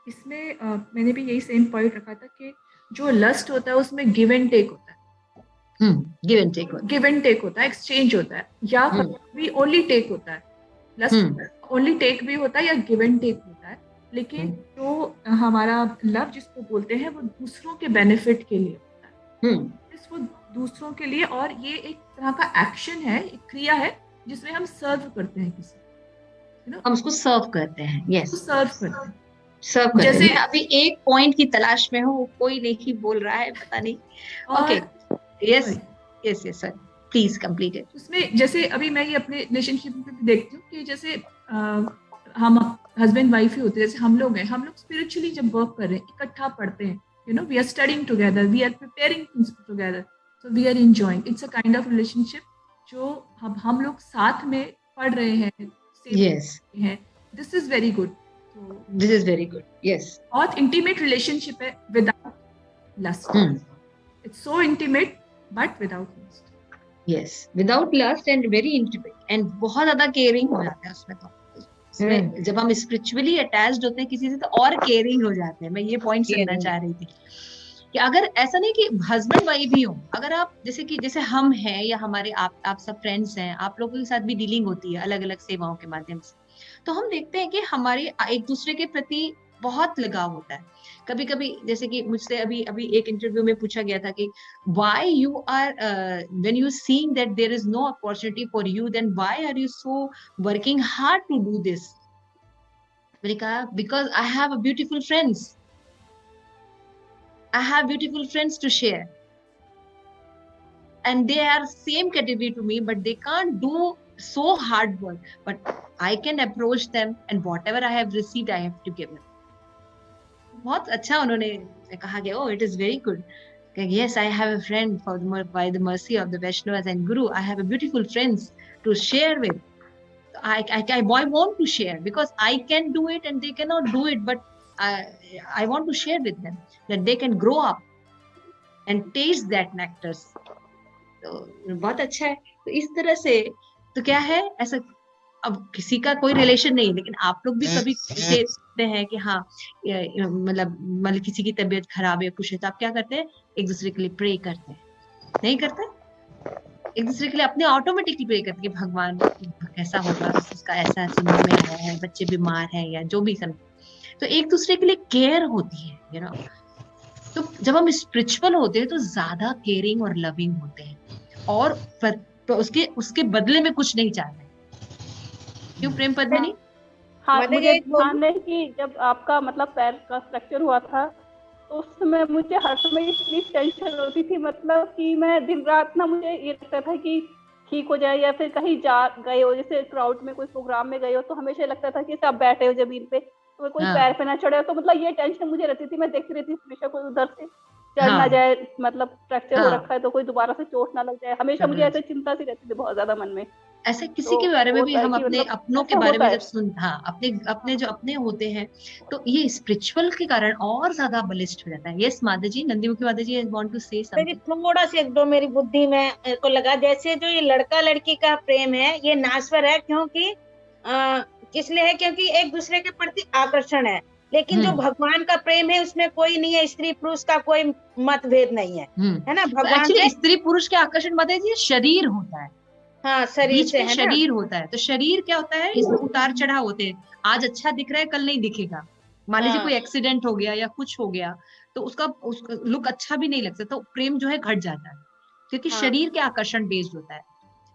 इसमें मैंने भी यही सेम पॉइंट रखा था कि जो लस्ट होता है उसमें गिव एंड टेक होता है। गिव एंड टेक होता है, एक्सचेंज होता है, या भी ओनली टेक होता है। लस्ट ओनली टेक भी होता है या गिव एंड टेक होता है। लेकिन जो हमारा लव जिसको बोलते हैं वो दूसरों के बेनिफिट के लिए होता है। वो दूसरों के लिए, और ये एक तरह का एक्शन है, एक क्रिया है जिसमें हम सर्व करते हैं किसी, हम उसको सर्व करते हैं। यस, सर्व करते हैं। सर्व कर जैसे मैं अभी एक पॉइंट की तलाश में हूँ, कोई नहीं बोल रहा है, पता नहीं। Okay, yes yes yes sir, please complete it. उसमें जैसे अभी मैं ये अपने रिलेशनशिप में भी देखती हूँ कि जैसे हम हस्बैंड वाइफ ही होते हैं, जैसे हम लोग हैं, हम लोग स्पिरिचुअली जब वर्क कर रहे हैं, इकट्ठा पढ़ते हैं, you know, we are studying together, we are preparing things together, so we are enjoying, it's a kind of relationship जो हम लोग साथ में पढ़ रहे हैं, yes, this is very good, this is very good, yes. बहुत इंटीमेट रिलेशनशिप है without lust, it's so intimate but without lust, yes, without lust and very intimate and बहुत ज्यादा केयरिंग हो जाता है उसमें। तो उसमें जब हम स्पिरिचुअली अटैच्ड होते हैं किसी से तो और केयरिंग हो जाते हैं। मैं ये पॉइंट सुनना चाह रही थी कि अगर ऐसा नहीं कि हस्बैंड वाइफ ही हो, अगर आप जैसे हम हैं या हमारे आप सब फ्रेंड्स हैं, आप लोगों के साथ भी डीलिंग होती है अलग अलग सेवाओं के माध्यम से, तो हम देखते हैं कि हमारे एक दूसरे के प्रति बहुत लगाव होता है। कभी कभी जैसे कि मुझसे अभी एक इंटरव्यू में पूछा गया था कि why you are when you seeing that there is no opportunity for you, then why are you so working hard to do this? मैंने कहा because I have a beautiful friends, I have beautiful friends to share and they are same category to me, but they can't do so hard work, but I can approach them and whatever I have received I have to give them. बहुत अच्छा उन्होंने कहा कि oh it is very good, yes I have a friend by the mercy of the Vaishnavas and Guru, I have a beautiful friends to share with. I want to share because I can do it and they cannot do it, but I want to share with them that they can grow up and taste that nectar. तो बहुत अच्छा है। तो इस तरह से तो क्या है, ऐसा अब किसी का कोई रिलेशन नहीं, लेकिन आप लोग भी कभी सोचते हैं कि हाँ मतलब किसी की तबीयत खराब है कुछ है, तो आप क्या करते हैं, एक दूसरे के लिए प्रे करते हैं, नहीं करते? एक दूसरे के लिए अपने ऑटोमेटिकली प्रे करते हैं कि भगवान कैसा होगा, उसका ऐसा सुनने में आया है, बच्चे बीमार हैं या जो भी सब, तो एक दूसरे के लिए केयर होती है, यू नो। तो जब हम स्पिरिचुअल होते हैं तो ज्यादा केयरिंग और लविंग होते हैं, और तो उसके बदले में कुछ नहीं चाहते। क्यों प्रेम पद्मिनी? हाँ, मुझे ध्यान है कि जब आपका मतलब पैर का फ्रैक्चर हुआ था तो उस समय मुझे हर समय इतनी टेंशन होती थी, मतलब कि मैं दिन रात ना, मुझे ये लगता था कि ठीक हो जाए, या फिर कहीं जा गए हो, जैसे क्राउड में कोई प्रोग्राम में गए हो, तो हमेशा लगता था कि सब बैठे हो जमीन पे तो कोई पैर पे ना चढ़े, तो मतलब ये टेंशन मुझे रहती थी। मैं देखती रहती हमेशा कोई उधर से चढ़ ना जाए, मतलब फ्रैक्चर हो रखा है तो कोई दोबारा से चोट ना लग जाए, हमेशा मुझे ऐसे चिंता सी रहती थी बहुत ज्यादा मन में। ऐसे किसी के बारे में भी हम अपने अपनों के बारे में जब सुनते, हाँ अपने जो अपने होते हैं, तो ये स्पिरिचुअल के कारण और ज्यादा बलिष्ठ हो जाता है। यस माता जी, नंदीमुखी माता जी, I want to say something. थोड़ा सा एक दो मेरी बुद्धि में को लगा, जैसे जो ये लड़का लड़की का प्रेम है ये नाश्वर है, क्योंकि इसलिए है क्योंकि एक दूसरे के प्रति आकर्षण है, लेकिन जो भगवान का प्रेम है उसमें कोई नहीं है, स्त्री पुरुष का कोई मतभेद नहीं है, है ना। भगवान तो स्त्री पुरुष के आकर्षण माता जी शरीर होता है, हाँ शरीर से है, शरीर होता है। तो शरीर क्या होता है, इसमें उतार चढ़ाव होते हैं, आज अच्छा दिख रहा है कल नहीं दिखेगा। मान लीजिए कोई एक्सीडेंट हो गया या कुछ हो गया तो उसका लुक अच्छा भी नहीं लगता, तो प्रेम जो है घट जाता है, क्योंकि शरीर के आकर्षण बेस्ड होता है।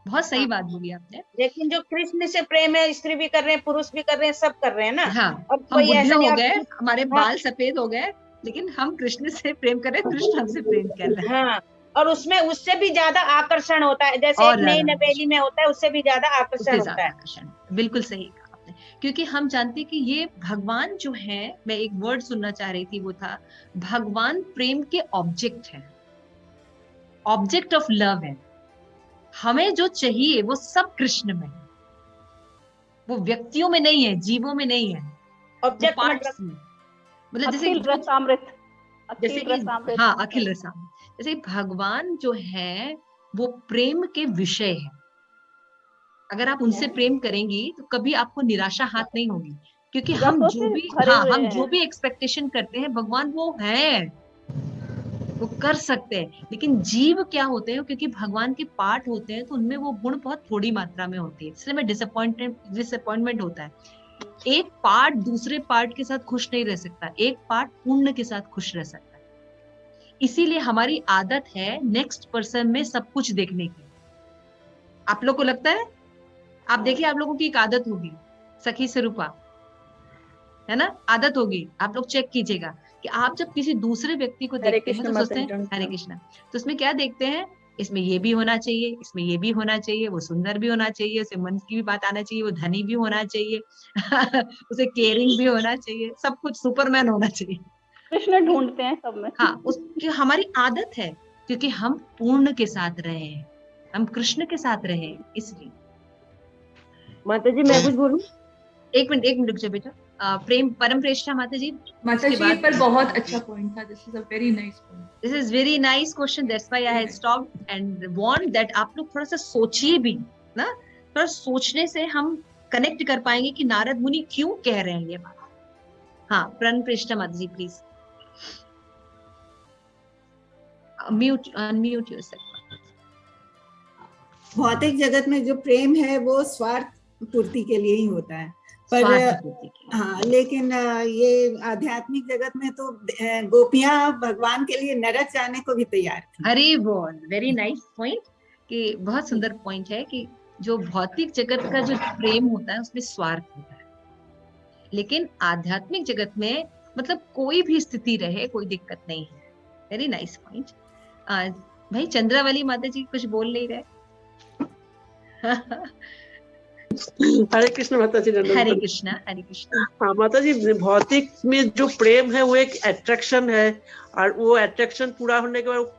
बहुत सही बात बोली आपने। लेकिन जो कृष्ण से प्रेम है, स्त्री भी कर रहे हैं, पुरुष भी कर रहे हैं, सब कर रहे हैं ना। हाँ, हम बुढ़े हो गए, हमारे बाल सफेद हो गए, लेकिन हम कृष्ण से प्रेम कर रहे हैं, कृष्ण हमसे प्रेम कर रहे हैं। हाँ, और उसमें उससे भी ज्यादा आकर्षण होता है, जैसे एक नई नवेली में होता है, उससे भी ज्यादा आकर्षण होता है। बिल्कुल सही कहा आपने, क्योंकि हम जानते हैं कि ये भगवान जो है, मैं एक वर्ड सुनना चाह रही थी, वो था भगवान प्रेम के ऑब्जेक्ट है, ऑब्जेक्ट ऑफ लव है। हमें जो चाहिए वो सब कृष्ण में है, वो व्यक्तियों में नहीं है, जीवों में नहीं है, ऑब्जेक्ट मतलब जैसे हाँ अखिल रसामृत, जैसे भगवान जो है वो प्रेम के विषय है। अगर आप उनसे प्रेम करेंगी तो कभी आपको निराशा हाथ नहीं होगी, क्योंकि हम जो भी एक्सपेक्टेशन करते हैं भगवान वो है, वो कर सकते हैं। लेकिन जीव क्या होते हैं, क्योंकि भगवान के पार्ट होते हैं तो उनमें वो गुण बहुत थोड़ी मात्रा में होती है, इसलिए में डिसअपॉइंटमेंट होता है। एक पार्ट दूसरे पार्ट के साथ खुश नहीं रह सकता, एक पार्ट पूर्ण के साथ खुश रह सकता है। इसीलिए हमारी आदत है नेक्स्ट पर्सन में सब कुछ देखने की। आप लोग को लगता है, आप देखिए, आप लोगों की एक आदत होगी, सखी स्वरूपा, है ना, आदत होगी। आप लोग चेक कीजिएगा कि आप जब किसी दूसरे व्यक्ति को देखते हैं तो सोचते हैं हरे कृष्णा, तो उसमें क्या देखते हैं, इसमें ये भी होना चाहिए, इसमें ये भी होना चाहिए, वो सुंदर भी होना चाहिए, उसे मन की भी बात आना चाहिए, वो धनी भी होना चाहिए उसे केयरिंग भी होना चाहिए, सब कुछ सुपरमैन होना चाहिए। कृष्ण ढूंढते हैं सब में। हाँ, उसकी हमारी आदत है, क्योंकि हम पूर्ण के साथ रहे हैं, हम कृष्ण के साथ रहे हैं, इसलिए। माता जी मैं कुछ बोलूं? एक मिनट रुक जाओ बेटा। प्रेम परम प्रेष्ठा माता जी पर बहुत अच्छा पॉइंट था। This is a very nice point. This is very nice question, that's why I had stopped and want that आप लोग थोड़ा सा सोचिए भी ना, थोड़ा सोचने से हम कनेक्ट कर पाएंगे कि नारद मुनि क्यों कह रहे हैं ये बात। हाँ, परम प्रेष्ठा माता जी प्लीज अनम्यूट योरसेल्फ। भौतिक जगत में जो प्रेम है वो स्वार्थ पूर्ति के लिए ही होता है, पर हाँ, लेकिन ये आध्यात्मिक जगत में तो गोपियां भगवान के लिए नरक जाने को भी तैयार थी। अरे बोल, वेरी नाइस पॉइंट, कि बहुत सुंदर पॉइंट है कि जो भौतिक जगत का जो प्रेम होता है उसमें स्वार्थ होता है, लेकिन आध्यात्मिक जगत में मतलब कोई भी स्थिति रहे कोई दिक्कत नहीं है। Very nice point. भाई चंद्रावली माता जी कुछ बोल नहीं रहे। हरे कृष्ण माता जी। हरे कृष्णा, हरे कृष्णा। हाँ माता जी, भौतिक में जो प्रेम है वो एक अट्रैक्शन है, और वो अट्रैक्शन पूरा होने के बाद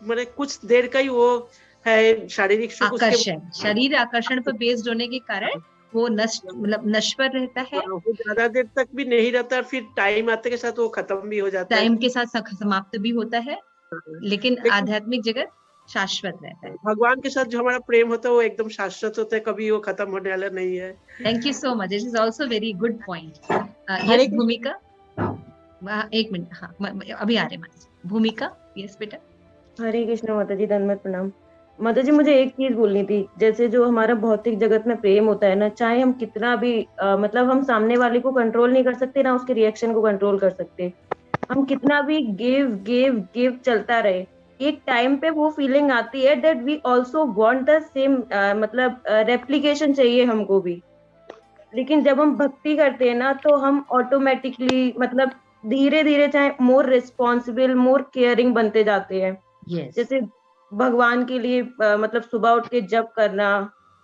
मैंने कुछ देर का ही वो है शारीरिक सुख, आकर्षण, शरीर आकर्षण पर बेस्ड होने के कारण वो नश्वर रहता है, वो ज्यादा देर तक भी नहीं रहता, फिर टाइम आते के साथ वो खत्म भी हो जाता है, टाइम के साथ समाप्त भी होता है, लेकिन आध्यात्मिक जगत शाश्वत रहता है। भगवान के साथ जो हमारा प्रेम होता है वो एकदम शाश्वत होता है, कभी वो खत्म होने वाला नहीं है। Thank you so much, it is also very good point. Yes भूमिका, एक मिनट। हाँ, अभी आ रहे माता जी। भूमिका, यस बेटा। हरे कृष्ण माता जी, धन्यवाद, प्रणाम माता जी। मुझे एक चीज बोलनी थी, जैसे जो हमारा भौतिक जगत में प्रेम होता है ना, चाहे हम कितना भी मतलब हम सामने वाले को कंट्रोल नहीं कर सकते ना उसके रिएक्शन को कंट्रोल कर सकते, हम कितना भी गिव गिव गिव चलता रहे, एक टाइम पे वो फीलिंग आती है that we also want the same, मतलब रेप्लिकेशन चाहिए हमको भी। लेकिन जब हम भक्ति करते हैं ना तो हम ऑटोमेटिकली मतलब धीरे धीरे चाहे मोर रिस्पॉन्सिबल मोर केयरिंग बनते जाते हैं। जैसे भगवान के लिए मतलब सुबह उठ के जप करना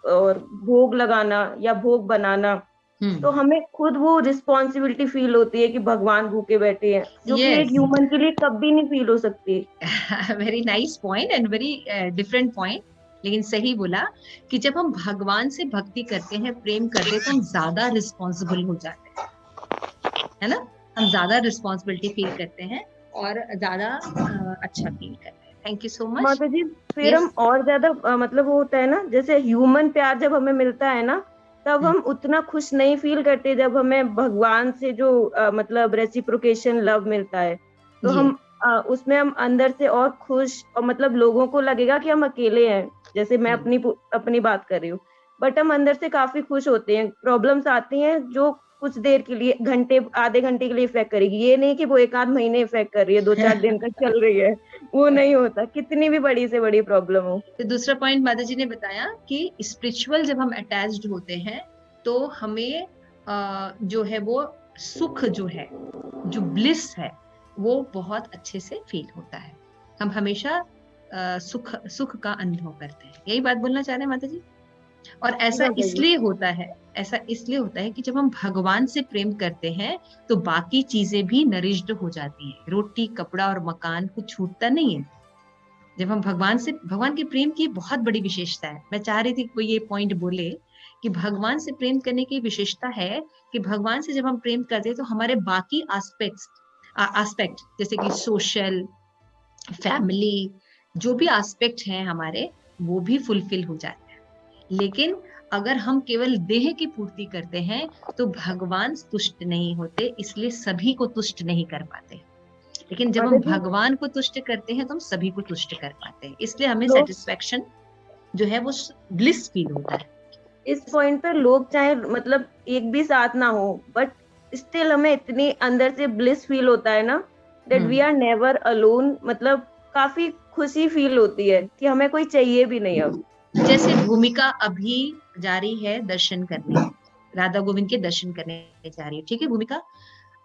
और भोग लगाना या भोग बनाना, तो हमें खुद वो रिस्पॉन्सिबिलिटी फील होती है कि भगवान भूखे बैठे हैं, जो कि एक ह्यूमन के लिए कभी नहीं फील हो सकती। Very nice point and very different point, लेकिन सही बोला कि जब हम भगवान से भक्ति करते हैं, प्रेम करते हैं, तो हम ज्यादा रिस्पॉन्सिबल हो जाते हैं, है ना, हम ज्यादा रिस्पॉन्सिबिलिटी फील करते हैं और ज्यादा अच्छा फील करते हैं। थैंक यू सो मच माता जी। फिर हम और ज्यादा मतलब वो होता है ना, जैसे ह्यूमन प्यार जब हमें मिलता है ना, तब हम उतना खुश नहीं फील करते जब हमें भगवान से जो मतलब रेसिप्रोकेशन लव मिलता है, तो हम उसमें हम अंदर से और खुश, और मतलब लोगों को लगेगा कि हम अकेले हैं, जैसे मैं अपनी बात कर रही हूँ, बट हम अंदर से काफी खुश होते हैं। प्रॉब्लम्स आती हैं जो कुछ देर के लिए, घंटे आधे घंटे के लिए इफेक्ट करेगी, ये नहीं कि वो एक आध महीने इफेक्ट कर रही है, 2-4 दिन तक चल रही है, वो नहीं होता, कितनी भी बड़ी से बड़ी प्रॉब्लम हो। तो दूसरा पॉइंट माता जी ने बताया कि स्पिरिचुअल जब हम अटैच्ड होते हैं तो हमें जो है वो सुख जो है, जो ब्लिस है, वो बहुत अच्छे से फील होता है, हम हमेशा सुख का अनुभव करते हैं। यही बात बोलना चाह रहे हैं माता जी। और ऐसा इसलिए होता है कि जब हम भगवान से प्रेम करते हैं तो बाकी चीजें भी नरिश्ड हो जाती हैं, रोटी कपड़ा और मकान कुछ छूटता नहीं है। जब हम भगवान के प्रेम की बहुत बड़ी विशेषता है, मैं चाह रही थी कोई ये पॉइंट बोले कि भगवान से प्रेम करने की विशेषता है कि भगवान से जब हम प्रेम करते हैं तो हमारे बाकी एस्पेक्ट जैसे कि सोशल, फैमिली, जो भी एस्पेक्ट हैं हमारे, वो भी फुलफिल हो जाते हैं। लेकिन अगर हम केवल देह की पूर्ति करते हैं तो भगवान तुष्ट नहीं होते, इसलिए सभी को तुष्ट नहीं कर पाते। लेकिन जब हम भगवान को तुष्ट करते हैं तो हम सभी को तुष्ट कर पाते हैं, इसलिए हमें सेटिस्फेक्शन जो है वो ब्लिस फील होता है। इस पॉइंट पर लोग चाहे मतलब एक भी साथ ना हो, बट स्टिल हमें इतनी अंदर से ब्लिस फील होता है ना, that we are never alone, मतलब काफी खुशी फील होती है कि हमें कोई चाहिए भी नहीं। अब जैसे भूमिका अभी जा रही है दर्शन करने, राधा गोविंद के दर्शन करने जा रही हो, ठीक है भूमिका।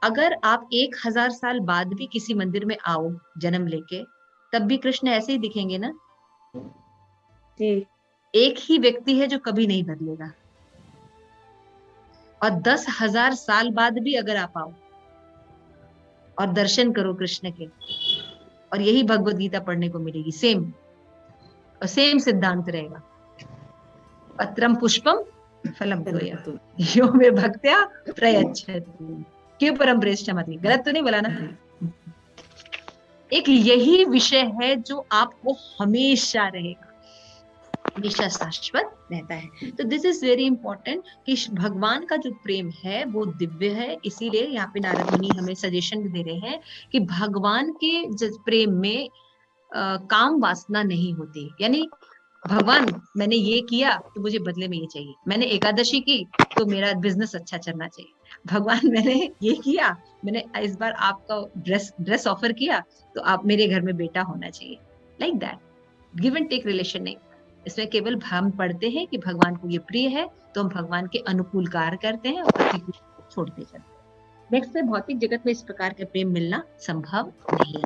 अगर आप 1000 साल बाद भी किसी मंदिर में आओ जन्म लेके, तब भी कृष्ण ऐसे ही दिखेंगे ना जी। एक ही व्यक्ति है जो कभी नहीं बदलेगा। और 10,000 साल बाद भी अगर आप आओ और दर्शन करो कृष्ण के, और यही भगवद गीता पढ़ने को मिलेगी, सेम और सेम सिद्धांत रहेगा। पत्रम पुष्पम फलम तोयतु यो मे भक्त्या प्रयच्छति क्यों परम श्रेष्ठमति। गलत तो नहीं बोला ना? एक यही विषय है जो आपको हमेशा रहेगा, हमेशा शाश्वत रहता है। तो दिस इज वेरी इंपॉर्टेंट कि भगवान का जो प्रेम है वो दिव्य है। इसीलिए यहाँ पे नारद मुनि हमें सजेशन दे रहे हैं कि भगवान के प्रेम में काम वासना नहीं होती। यानी भगवान मैंने ये किया तो मुझे बदले में ये चाहिए, मैंने एकादशी की तो मेरा बिजनेस अच्छा चलना चाहिए, भगवान मैंने ये किया, मैंने इस बार आपका ड्रेस ऑफर किया तो आप मेरे घर में बेटा होना चाहिए। Like that give and take relation नहीं। इसमें केवल हम पढ़ते हैं कि भगवान को ये प्रिय है तो हम भगवान के अनुकूल कार्य करते हैं और प्रतिकूल छोड़ते चलते हैं। नेक्स्ट है, भौतिक जगत में इस प्रकार का प्रेम मिलना संभव नहीं,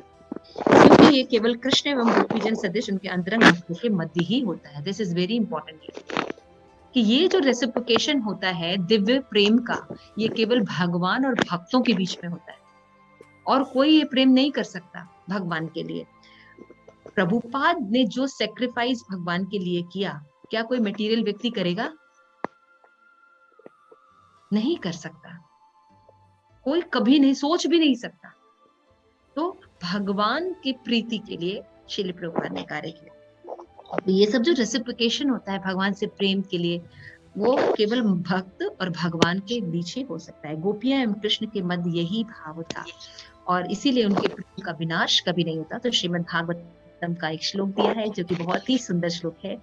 क्योंकि ये केवल कृष्ण एवं गोपीजन सदृश उनके अंतरंग भक्तों के मध्य ही होता है। दिस इज वेरी इंपॉर्टेंट कि ये जो रेसिप्रोकेशन होता है दिव्य प्रेम का, ये केवल भगवान और भक्तों के बीच में होता है, और कोई ये प्रेम नहीं कर सकता भगवान के लिए। प्रभुपाद ने जो सेक्रीफाइस भगवान के लिए किया, क्या कोई मटेरियल व्यक्ति करेगा? नहीं कर सकता, कोई कभी नहीं, सोच भी नहीं सकता। तो भगवान की प्रीति के लिए श्रील प्रभुपाद ने कार्य किया। तो ये सब जो रेसिप्रोकेशन होता है भगवान से प्रेम के लिए, वो केवल भक्त और भगवान के बीच ही हो सकता है। गोपियां एवं कृष्ण के मध्य यही भाव था, और इसीलिए उनके प्रेम का विनाश कभी नहीं होता। तो श्रीमद् भागवतम का एक श्लोक दिया है जो कि बहुत ही सुंदर श्लोक है।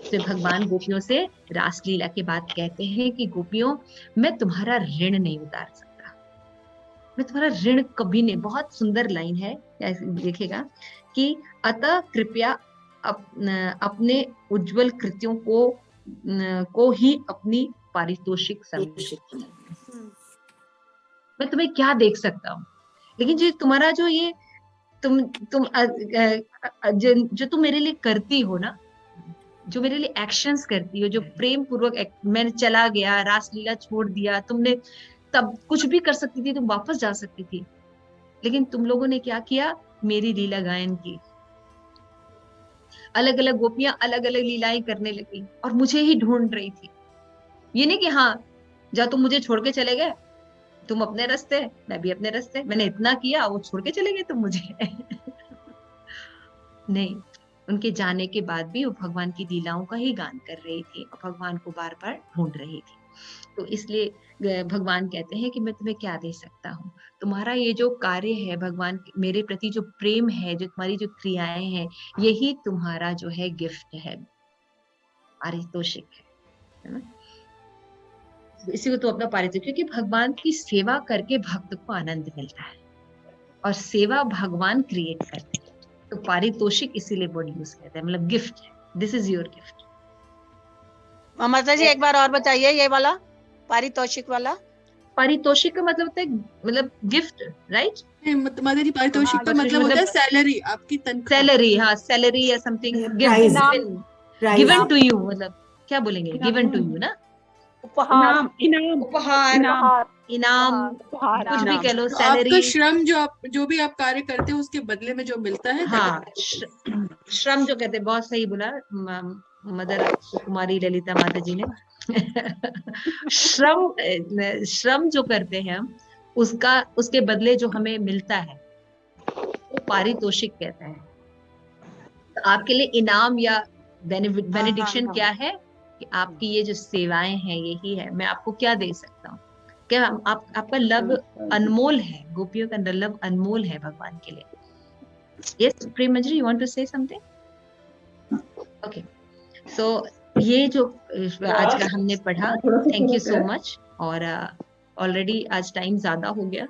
तो भगवान गोपियों से रासलीला के बाद कहते हैं कि गोपियों, मैं तुम्हारा ऋण नहीं उतार सकता, मैं तुम्हारा ऋण कभी नहीं। बहुत सुंदर लाइन है, देखिएगा कि अतः कृपया अपने उज्जवल कृत्यों को ही अपनी पारितोषिक समझो। मैं तुम्हें क्या देख सकता हूँ, लेकिन जो तुम्हारा जो ये तुम जो तुम मेरे लिए करती हो ना, जो मेरे लिए एक्शंस करती हो, जो प्रेम पूर्वक मैंने चला गया, रासलीला छोड़ दिया, तुमने तब कुछ भी कर सकती थी, तुम वापस जा सकती थी, लेकिन तुम लोगों ने क्या किया? मेरी लीला गायन की। अलग अलग गोपियां अलग अलग लीलाएं करने लगी और मुझे ही ढूंढ रही थी। ये नहीं कि हाँ जा तुम मुझे छोड़ के चले गए, तुम अपने रास्ते मैं भी अपने रास्ते, मैंने इतना किया वो छोड़ के चले गए तुम मुझे नहीं, उनके जाने के बाद भी वो भगवान की लीलाओं का ही गान कर रही थी और भगवान को बार बार ढूंढ रही थी। तो इसलिए भगवान कहते हैं कि मैं तुम्हें क्या दे सकता हूँ, तुम्हारा ये जो कार्य है, भगवान मेरे प्रति जो प्रेम है, जो तुम्हारी जो क्रियाएं हैं, यही तुम्हारा जो है गिफ्ट है, पारितोषिक है ना। इसी को तो अपना पारितोषिक, क्योंकि भगवान की सेवा करके भक्त को आनंद मिलता है और सेवा भगवान क्रिएट करते हैं। तो पारितोषिक इसीलिए वर्ड यूज करते हैं, मतलब गिफ्ट है, दिस इज योर गिफ्ट। ममता जी एक बार और बताइए ये वाला पारितोषिक वाला। पारितोषिक का मतलब होता है मतलब गिफ्ट, राइट? ममता जी पारितोषिक का मतलब होता है सैलरी, आपकी तनख्वाह, सैलरी। हाँ, सैलरी या समथिंग गिवन टू यू, मतलब क्या बोलेंगे, गिवन टू यू ना, उपहार, इनाम, कुछ भी कह लो, सैलरी। आपका श्रम जो भी आप कार्य करते हैं उसके बदले में जो मिलता है। हाँ, श्रम जो कहते हैं, बहुत सही बोला मदर कुमारी ललिता माता जी ने श्रम जो करते हैं हम, उसके बदले जो हमें मिलता है वो पारितोषिक कहता है। तो आपके लिए इनाम या बेनेडिक्शन क्या है कि आपकी ये जो सेवाएं हैं यही है, मैं आपको क्या दे सकता हूँ। क्या आपका लव अनमोल है, गोपियों का लव अनमोल है भगवान के लिए। Yes Premji, you want to say something? Okay, so ये जो आज का हमने पढ़ा, थैंक यू सो मच। और ऑलरेडी आज टाइम ज्यादा हो गया,